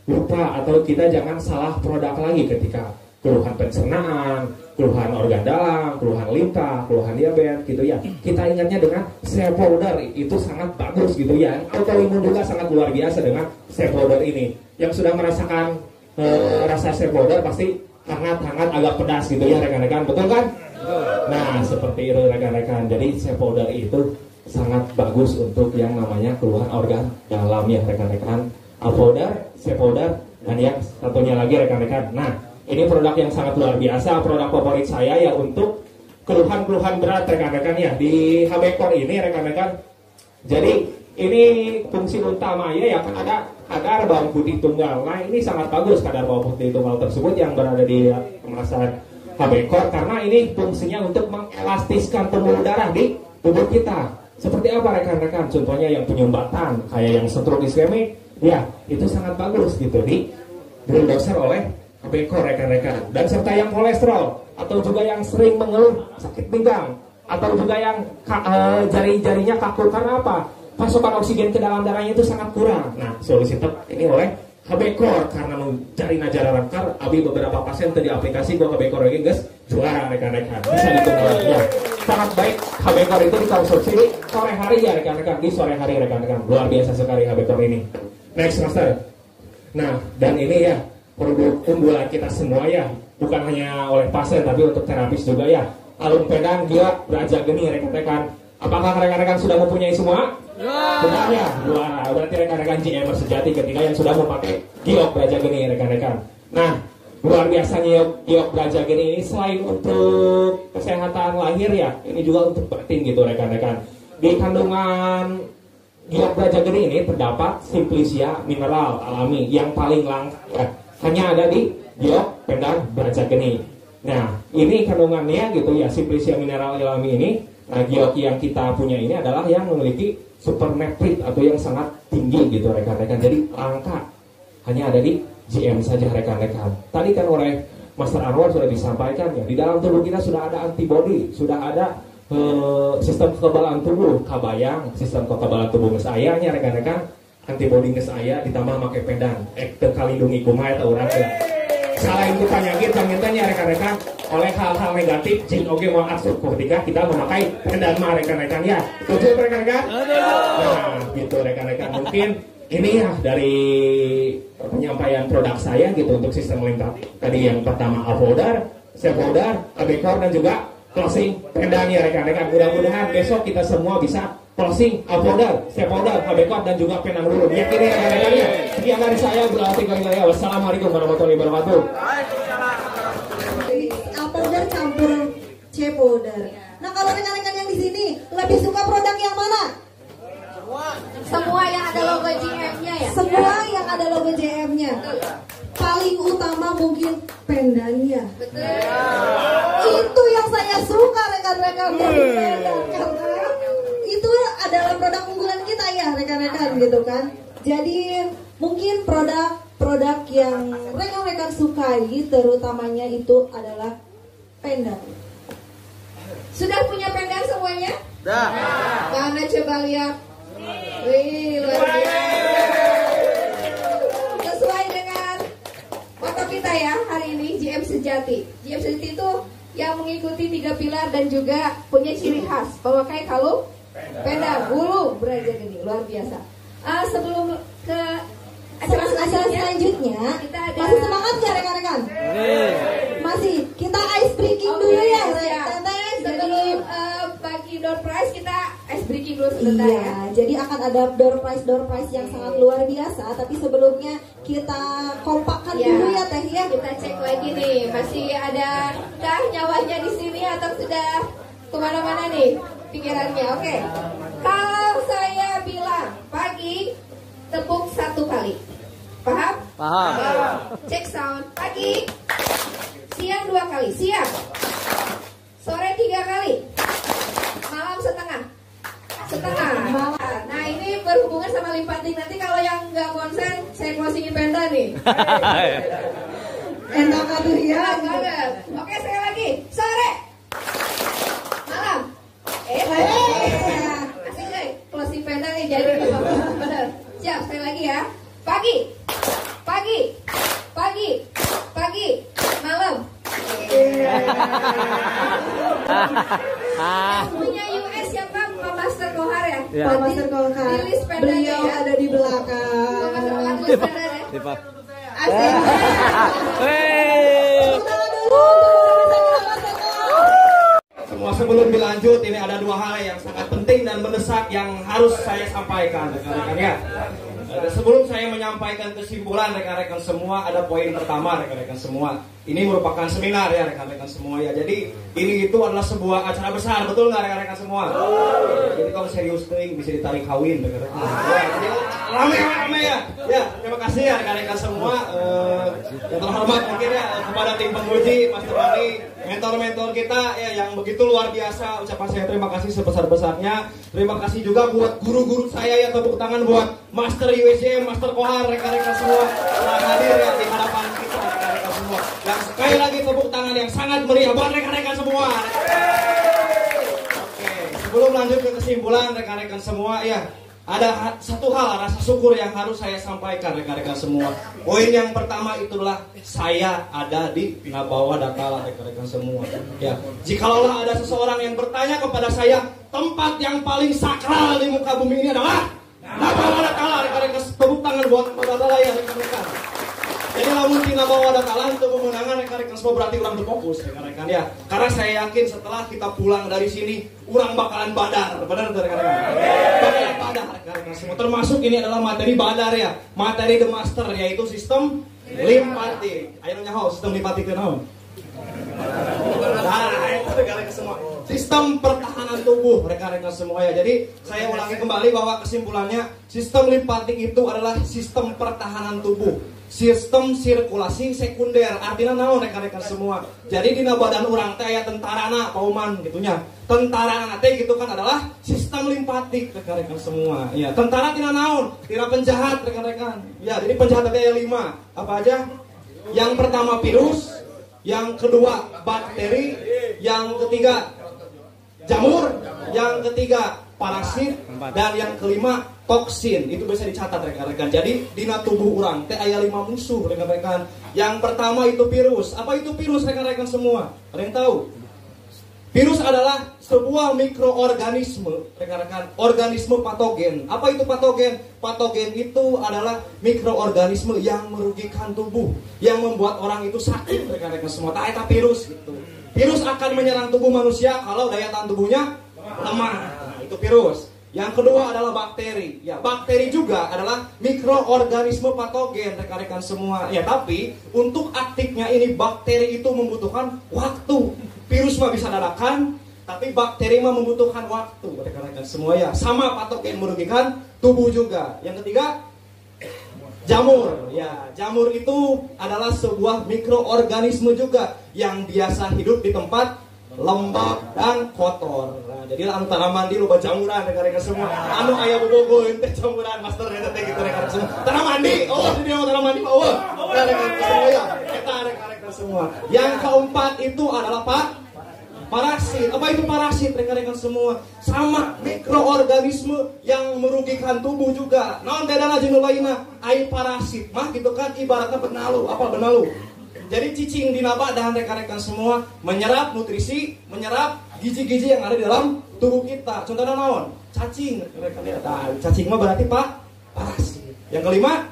lupa atau kita jangan salah produk lagi ketika keluhan pencernaan, keluhan organ dalam, keluhan limpa, keluhan diabetes gitu ya. Kita ingatnya dengan Saveholder, itu sangat bagus gitu ya. Autoimun juga sangat luar biasa dengan Saveholder ini. Yang sudah merasakan rasa Saveholder pasti hangat-hangat agak pedas gitu ya rekan-rekan, betul kan? Nah, seperti itu rekan-rekan. Jadi Saveholder itu sangat bagus untuk yang namanya keluhan organ dalam ya rekan-rekan. Uploader, Saveholder Dan yang satunya lagi rekan-rekan. Nah, ini produk yang sangat luar biasa, produk favorit saya ya untuk keluhan-keluhan berat rekan-rekan ya. Di HB-Core ini rekan-rekan, jadi ini fungsi utamanya ya kan ada kadar bawang putih tunggal. Nah, ini sangat bagus kadar bawang putih tunggal tersebut yang berada di kemasan HB-Core karena ini fungsinya untuk mengelastiskan pembuluh darah di tubuh kita. Seperti apa rekan-rekan? Contohnya yang penyumbatan, kayak yang stroke iskemik, ya itu sangat bagus gitu diendorser oleh HB-Core rekan-rekan. Dan serta yang kolesterol atau juga yang sering mengeluh sakit pinggang atau juga yang jari-jarinya kaku karena apa? Pasokan oksigen ke dalam darahnya itu sangat kurang. Nah, solusi tepat ini oleh HB-Core karena mencari najara rangkar, abi beberapa pasien tadi aplikasi gua HB-Core lagi guys juara rekan-rekan. Bisa ditunggu ya. Sangat baik HB-Core itu dikonsumsi di sore hari ya rekan-rekan, di sore hari rekan-rekan. Luar biasa sekali HB-Core ini. Next master. Nah, dan ini ya produk unggulan kita semua ya, bukan hanya oleh pasien tapi untuk terapis juga ya. Alun Pedang, Giok, Braja Geni rekan-rekan. Apakah rekan-rekan sudah mempunyai semua? Benar ya, juara. Berarti rekan-rekan GM sejati ketika yang sudah memakai Giok Braja Geni rekan-rekan. Nah, luar biasanya Giok Braja Geni ini selain untuk kesehatan lahir ya, ini juga untuk batin gitu rekan-rekan. Di kandungan Giok Braja Geni ini terdapat Simplicia mineral alami yang paling langka ya, hanya ada di Giok Pendang Braja Geni. Nah, ini kandungannya gitu ya, Simplicia mineral alami ini. Nah, giok yang kita punya ini adalah yang memiliki super nitrit atau yang sangat tinggi gitu rekan-rekan. Jadi langka hanya ada di GM saja rekan-rekan. Tadi kan oleh Master Anwar sudah disampaikan ya, di dalam tubuh kita sudah ada antibody, sudah ada sistem kekebalan tubuh, kabayang sistem kekebalan tubuh geus aya nya rekan-rekan. Antibody geus aya ditambah make pedang, teu kalindungi kumaha eta urang teh. Selain kita nyakit sangetanya rekan-rekan oleh hal-hal negatif, jin oge mau asup ketika kita memakai pedang mah rekan-rekan ya. Setuju rekan-rekan? Nah, gitu rekan-rekan. Mungkin ini ya dari penyampaian produk saya gitu untuk sistem lengkap. Tadi yang pertama Avoldar, Sevoldar, HB-Core dan juga closing pedang ya rekan-rekan. Mudah-mudahan besok kita semua bisa closing Avoldar, Sevoldar, HB-Core dan juga pedang dulu. Yakin ya rekan-rekan ya? Sekian dari saya, wassalamualaikum warahmatullahi wabarakatuh. Avoldar campur Cevoldar. Nah, kalau rekan-rekan yang di sini lebih suka produk yang mana? Semua yang ada logo GM-nya ya? Semua yang ada logo GM-nya. Paling utama mungkin pendangnya. Betul. Itu yang saya suka rekan-rekan dari pendang, karena itu adalah produk unggulan kita ya rekan-rekan gitu kan. Jadi mungkin produk yang rekan-rekan sukai terutamanya itu adalah pendang. Sudah punya pendang semuanya? Dah. Mana coba lihat. Wih, luar biasa. Sesuai dengan foto kita ya hari ini, GM Sejati. GM Sejati itu yang mengikuti 3 pilar dan juga punya ciri khas memakai kalung pendang bulu Braja Geni, luar biasa. Sebelum ke acara selanjutnya, kita ada... masih semangat ya rekan-rekan? Masih, kita ice breaking dulu ya Teteh. Sebelum bagi door prize kita ice breaking dulu sebentar ya. Jadi akan ada door prize yang sangat luar biasa. Tapi sebelumnya kita kompakkan dulu ya Teh ya. Kita cek lagi nih, masih ada kah nyawanya di sini atau sudah kemana-mana nih pikirannya? Oke. Kalau saya bilang pagi, tepuk 1 kali. Paham? Paham. Cek sound. Pagi. Siang 2 kali. Siang. Sore 3 kali. Malam setengah. Nah, ini berhubungan sama limpating. Nanti kalau yang nggak konsen, saya closingin penda nih. Enak aduh ya. Banget. Oke, sekali lagi. Sore. Malam. Asik deh. Closing penda nih jadi. Bener. Siap, sekali lagi ya. Pagi. Malam. Punya US siapa? Pak Master Kohar ya? Pak Master Kohar. Beliau ya? ada di belakang. Pak Master Kohar tulis pendanya. Asik. Semua sebelum dilanjut, ini ada 2 hal yang sangat penting dan mendesak yang harus saya sampaikan rekan-rekan ya. Sebelum saya menyampaikan kesimpulan rekan-rekan semua, ada poin pertama rekan-rekan semua. Ini merupakan seminar ya rekan-rekan semua ya. Jadi ini itu adalah sebuah acara besar, betul nggak rekan-rekan semua? Jadi kalau serius ting bisa ditarik kawin rekan-rekan. Rame-rame ya. Ya, terima kasih ya rekan-rekan semua. Yang terhormat mungkin ya kepada tim penguji, Master Wali, mentor-mentor kita ya yang begitu luar biasa. Ucapan saya terima kasih sebesar-besarnya. Terima kasih juga buat guru-guru saya ya, tepuk tangan buat Master USM, Master Kohar, rekan-rekan semua telah hadir ya di hadapan kita rekan-rekan semua. Dan sekali lagi tepuk tangan yang sangat meriah buat rekan-rekan semua. Oke, sebelum lanjut ke kesimpulan rekan-rekan semua ya, ada satu hal rasa syukur yang harus saya sampaikan rekan-rekan semua. Poin yang pertama itulah saya ada di Nabawa Datala rekan-rekan semua. Ya, jikalau ada seseorang yang bertanya kepada saya, tempat yang paling sakral di muka bumi ini adalah Nabawa Datala rekan-rekan. Tepuk tangan buat Nabawa Datala ya rekan-rekan. Jadi lamun tina bawa Datala untuk kemenangan rekan-rekan semua berarti orang berfokus rekan-rekan ya. Karena saya yakin setelah kita pulang dari sini, orang bakalan badar, benar rekan-rekan. Bakalan badar rekan-rekan semua. Termasuk ini adalah materi badar ya, materi The Master yaitu sistem limpatik. Ayo nyaho sistem limpatik itu naon? Nah, itu rekan-rekan semua. Sistem pertahanan tubuh rekan-rekan semua ya. Jadi saya ulangi kembali bahwa kesimpulannya sistem limpatik itu adalah sistem pertahanan tubuh. Sistem sirkulasi sekunder, artinya naon rekan-rekan semua. Jadi dina badan urang teh aya tentarana pauman gitunya. Tentara teh gitu kan adalah sistem limpatik rekan-rekan semua. Ya, tentara tina naon? Tina penjahat rekan-rekan. Ya, jadi penjahat teh aya 5. Apa aja? Yang pertama virus, yang kedua bakteri, yang ketiga jamur, yang ketiga parasit, dan yang kelima toksin. Itu bisa dicatat rekan-rekan. Jadi dina tubuh orang teh aya 5 musuh rekan-rekan. Yang pertama itu virus. Apa itu virus rekan-rekan semua? Ada yang tahu? Virus adalah sebuah mikroorganisme rekan-rekan, organisme patogen. Apa itu patogen? Patogen itu adalah mikroorganisme yang merugikan tubuh, yang membuat orang itu sakit rekan-rekan semua. Tak eta virus gitu. Virus akan menyerang tubuh manusia kalau daya tahan tubuhnya lemah. Nah, itu virus. Yang kedua adalah bakteri. Ya, bakteri juga adalah mikroorganisme patogen rekan-rekan semua. Ya, tapi untuk aktifnya ini bakteri itu membutuhkan waktu. Virus mah bisa dadakan, tapi bakteri mah membutuhkan waktu rekan-rekan semua ya. Sama patogen merugikan tubuh juga. Yang ketiga jamur. Ya, jamur itu adalah sebuah mikroorganisme juga yang biasa hidup di tempat lembab dan kotor. Nah, jadi anu tanaman di loba jamuran rekan-rekan semua. Anu aya bobogoh teh jamuran master eta teh gitu rekan-rekan semua. Tanah mandi. Oh, di dia tanah mandi Pak. Oh, rekan-rekan semua ya. Eta rekan-rekan semua. Yang keempat itu adalah parasit. Apa itu parasit rekan-rekan semua? Sama mikroorganisme yang merugikan tubuh juga. Naon bedana jeung lainna? Ai parasit mah gitu kan ibaratnya benalu. Apa benalu? Jadi cicing di badan rekan-rekan semua menyerap nutrisi, menyerap gizi-gizi yang ada di dalam tubuh kita. Contohnya naon? Cacing. Rekan-rekan, cacing mah berarti parasit. Yang kelima,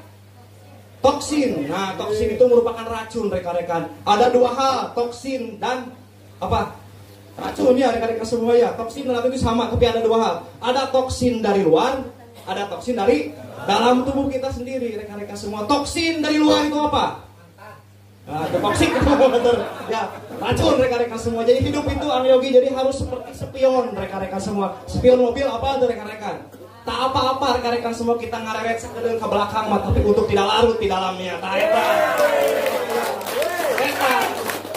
toksin. Nah, toksin itu merupakan racun rekan-rekan. Ada 2 hal, toksin dan apa? Racun ya rekan-rekan semua ya. Toksin dan racun itu sama, tapi ada 2 hal. Ada toksin dari luar, ada toksin dari dalam tubuh kita sendiri rekan-rekan semua. Toksin dari luar itu apa? Toksik ya, racun rekan-rekan semua. Jadi hidup itu analogi, jadi harus seperti spion rekan-rekan semua. Spion mobil apa tuh rekan-rekan? Tak apa-apa rekan-rekan semua, kita ngareret sakedeung ke belakang mah, tapi untuk tidak larut di dalamnya. Tah eta. Eta.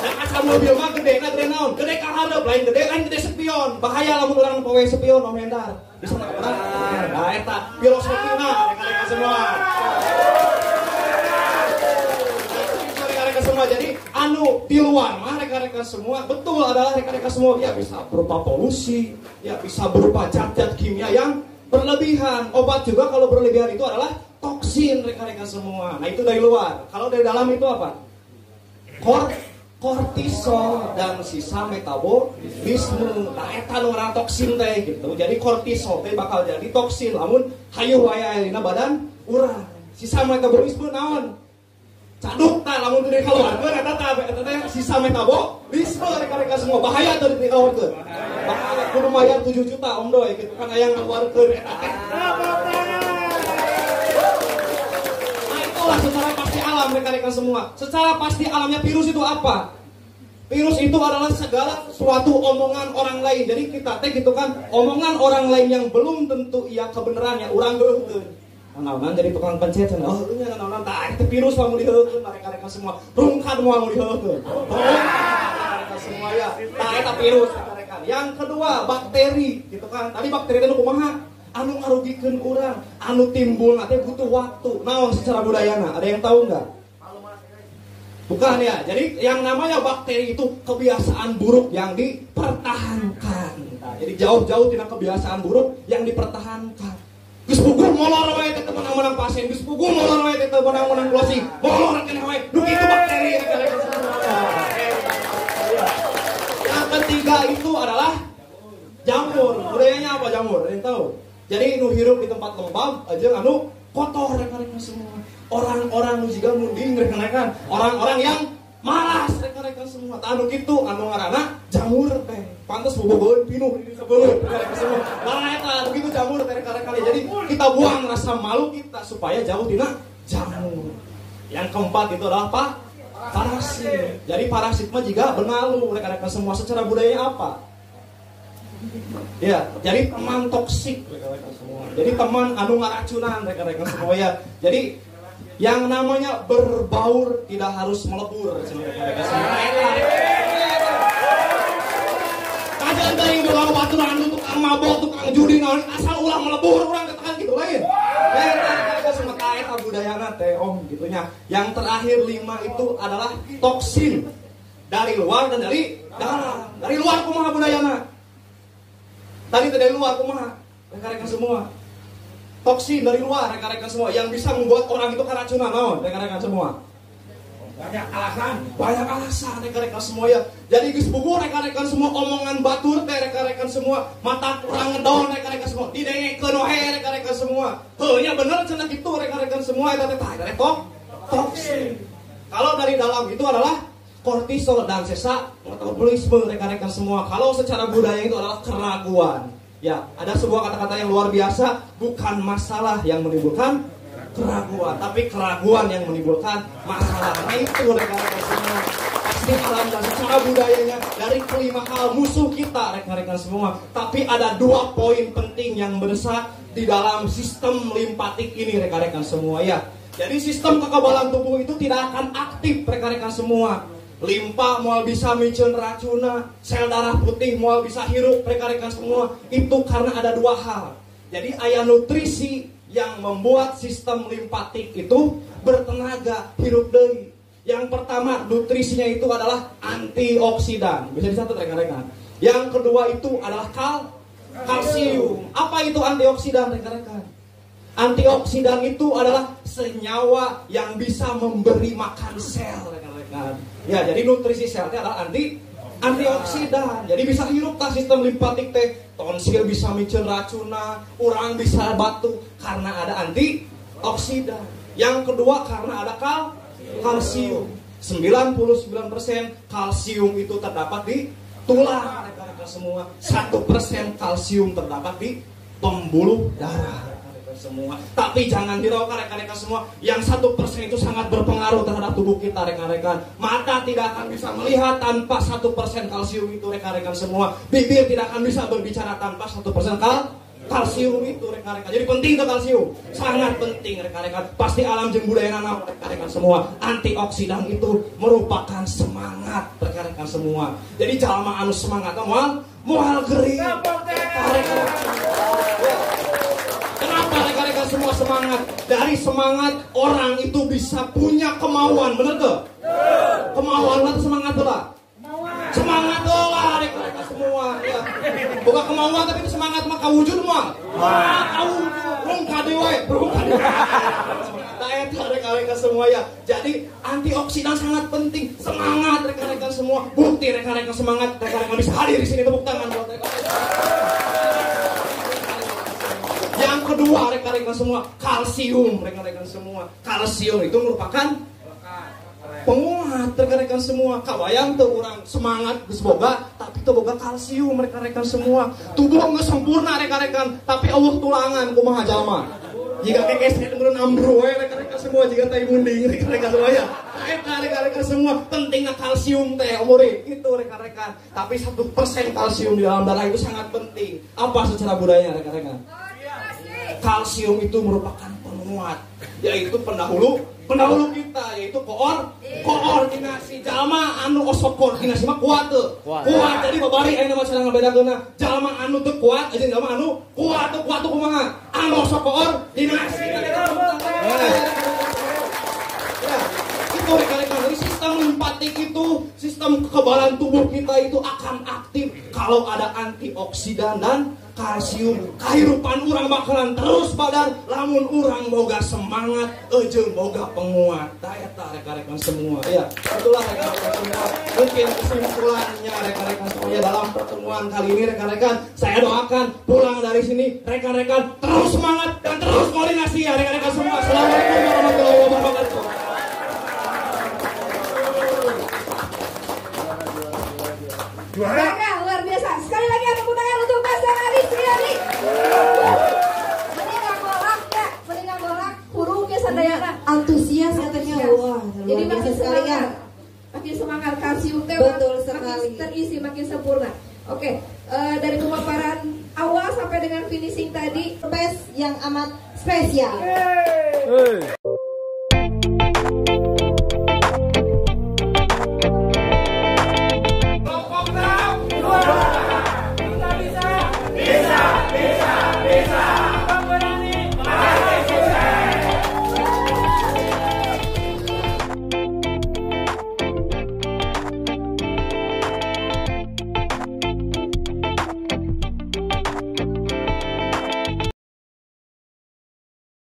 Nah, asal mobil mah gede naon? Gede ka hareup, lain gede spion. Bahaya lamun urang poe spion Om Hendar. Bisa nabrak. Nah, eta filosofina rekan-rekan semua. Semua. Jadi anu di luar mah rekan-rekan semua betul adalah rekan-rekan semua ya bisa berupa polusi, ya bisa berupa zat-zat kimia yang berlebihan. Obat juga kalau berlebihan itu adalah toksin rekan-rekan semua. Nah itu dari luar. Kalau dari dalam itu apa? Kortisol dan sisa metabolisme. Nah eta nu ngaran toksin teh gitu. Jadi kortisol teh bakal jadi toksin lamun hayuh aya dina badan urang. Sisa metabolisme naon? Caduk tak lamun teu dikeluarkeun eta teh sisa metabolisme rekan-rekan semua. Bahaya teu dikeluarkeun. Bahaya kudu mayar 7 juta Om Doy gitu kan aya ngaluarkeun eta teh. itulah secara pasti alam rekan-rekan semua. Secara pasti alamnya virus itu apa? Virus itu adalah segala suatu omongan orang lain. Jadi kita gitu kan, omongan orang lain yang belum tentu ia kebenarannya. Urang geukeun. Naon jadi tukang pencet cenah. Oh, nya naon tah itu virus mah mau diheukeun rekan-rekan semua. Rungkad mau diheukeun. Rekan-rekan semua ya. Tah eta virus rekan-rekan. Yang kedua, bakteri gitu kan. Tadi bakteri itu kumaha? Anu ngarugikeun urang, anu timbul teh butuh waktu. Naon secara budayana? Ada yang tahu enggak? Bukan ya. Jadi yang namanya bakteri itu kebiasaan buruk yang dipertahankan. Nah, jadi jauh-jauh tidak kebiasaan buruk yang dipertahankan. Geus puguh molor wae teh menang-menang pasien, geus puguh molor wae teh menang-menang closing. Molor keneh wae. Nu kitu bakteri rekan-rekan semua. Yang ketiga itu adalah jamur. Budayanya apa jamur? Ada yang tahu? Jadi nu hirup di tempat lembab aja anu kotor rekan-rekan semua. Orang-orang nu jiga munding rekan-rekan, orang-orang yang malas rekan-rekan semua. Tah anu kitu anu ngaranna jamur teh. Pantes bobogoeun pinuh di sabeuleuh rekan-rekan semua. Nah eta begitu jamur teh rekan-rekan. Jadi kita buang rasa malu kita supaya jauh tina jamur. Yang keempat itu adalah parasit. Jadi parasit mah jiga benalu rekan-rekan semua. Secara budaya apa? Ya, jadi teman toksik rekan-rekan semua. Jadi teman anu ngaracunan rekan-rekan semua ya. Jadi yang namanya berbaur tidak harus melebur rekan-rekan semua. Kajian dari bola baturan anu tukang mabok, tukang judi naon asal ulah melebur urang katakan gitu lain. Rekan-rekan semua eta budayana teh om gitunya. Yang terakhir 5 itu adalah toksin dari luar dan dari dalam. Dari luar kumaha budayana? Tadi dari luar kumaha? Rekan-rekan semua. Toksin dari luar rekan-rekan semua yang bisa membuat orang itu keracunan naon rekan-rekan semua. Banyak alasan rekan-rekan semua ya. Jadi geus puguh rekan-rekan semua omongan batur teh rekan-rekan semua. Mata kurang ngedon rekan-rekan semua. Didengekeun wae rekan-rekan semua. Heuh nya bener cenah kitu rekan-rekan semua eta teh toksin. Kalau dari dalam itu adalah kortisol dan sesa metabolisme rekan-rekan semua. Kalau secara budaya itu adalah keraguan. Ya, ada sebuah kata-kata yang luar biasa, bukan masalah yang menimbulkan keraguan, tapi keraguan yang menimbulkan masalah. Nah itu rekan-rekan semua. Pasti alam dan secara budayanya dari kelima hal musuh kita rekan-rekan semua. Tapi ada 2 poin penting yang mendesak di dalam sistem limpatik ini rekan-rekan semua ya. Jadi sistem kekebalan tubuh itu tidak akan aktif rekan-rekan semua. Limpa moal bisa micen racuna, sel darah putih moal bisa hirup rekan-rekan semua. Itu karena ada 2 hal. Jadi aya nutrisi yang membuat sistem limpatik itu bertenaga hirup deui. Yang pertama nutrisinya itu adalah antioksidan. Bisa dicatat rekan-rekan. Yang kedua itu adalah kalsium. Apa itu antioksidan rekan-rekan? Antioksidan itu adalah senyawa yang bisa memberi makan sel rekan-rekan. Ya, jadi nutrisi sel itu adalah antioksidan. Jadi bisa hirup tah sistem limpatik teh. Tonsil bisa micen racuna, urang bisa batu karena ada antioksidan. Yang kedua karena ada kalsium. 99% kalsium itu terdapat di tulang rekan-rekan semua. 1% kalsium terdapat di pembuluh darah. Semua. Tapi jangan diraukan rekan-rekan semua. Yang 1% itu sangat berpengaruh terhadap tubuh kita rekan-rekan. Mata tidak akan bisa melihat tanpa 1% kalsium itu rekan-rekan semua. Bibir tidak akan bisa berbicara tanpa 1% kalsium itu rekan-rekan. Jadi penting itu kalsium. Sangat penting rekan-rekan. Pasti alam jeung budaya nana rekan-rekan semua. Antioksidan itu merupakan semangat rekan-rekan semua. Jadi jalma anu semangat moal geuring. Kenapa rekan-rekan semua semangat? Dari semangat orang itu bisa punya kemauan, bener tuh? Kemauan atau semangat lah? Semangat lah rekan-rekan semua. Ya. Bukan kemauan tapi itu semangat maka wujud mah. Kawujud, rungka dewe. Nah rekan-rekan semua ya. Jadi antioksidan sangat penting. Semangat rekan-rekan semua. Bukti rekan-rekan semangat. Rekan-rekan bisa hadir di sini, tepuk tangan buat rekan-rekan. Yang kedua rekan-rekan semua, kalsium rekan-rekan semua. Kalsium itu merupakan penguat rekan-rekan semua. Kabayang tuh orang semangat geus boga tapi teu boga kalsium rekan-rekan semua. Tubuh geus sempurna rekan-rekan tapi eueuh tulangan kumaha jalma. Jika kekes meureun ambruk we rekan-rekan Rekan-rekan semua jika tai munding rekan-rekan semuanya. Rekan-rekan semua pentingnya kalsium teh omori itu rekan-rekan. Tapi 1% kalsium di dalam darah itu sangat penting. Apa secara budaya rekan-rekan? Kalsium itu merupakan penguat, yaitu pendahulu kita, yaitu koordinasi. Jalma anu osok koordinasi mah kuat tuh. Kuat. Jadi babari aya nama cara ngabedakeunna. Jalma anu teu kuat jeung jalma anu kuat tuh kumaha? Anu osok koordinasi. Ya, itu rekan-rekan, dari sistem limpatik itu, sistem kekebalan tubuh kita itu akan aktif kalau ada antioksidan dan kalsium. Kehidupan orang bakalan terus badan lamun orang boga semangat jeung boga penguat. Eta rekan-rekan semua. Ya, itulah rekan-rekan semua. Mungkin kesimpulannya rekan-rekan semuanya dalam pertemuan kali ini rekan-rekan, saya doakan pulang dari sini rekan-rekan terus semangat dan terus koordinasi ya rekan-rekan semua. Assalamualaikum warahmatullahi wabarakatuh. Bangga, luar biasa. Sekali lagi tepuk tangan untuk Master Arisriani. Meninggal golak, hurungnya sadayana. Antusias katanya, wah, Jadi luar biasa makin sekali ya. Makin semangat, kalsium teh Betul makin sekali. terisi, makin sempurna. Oke, dari pemaparan awal sampai dengan finishing tadi, Space yang amat spesial.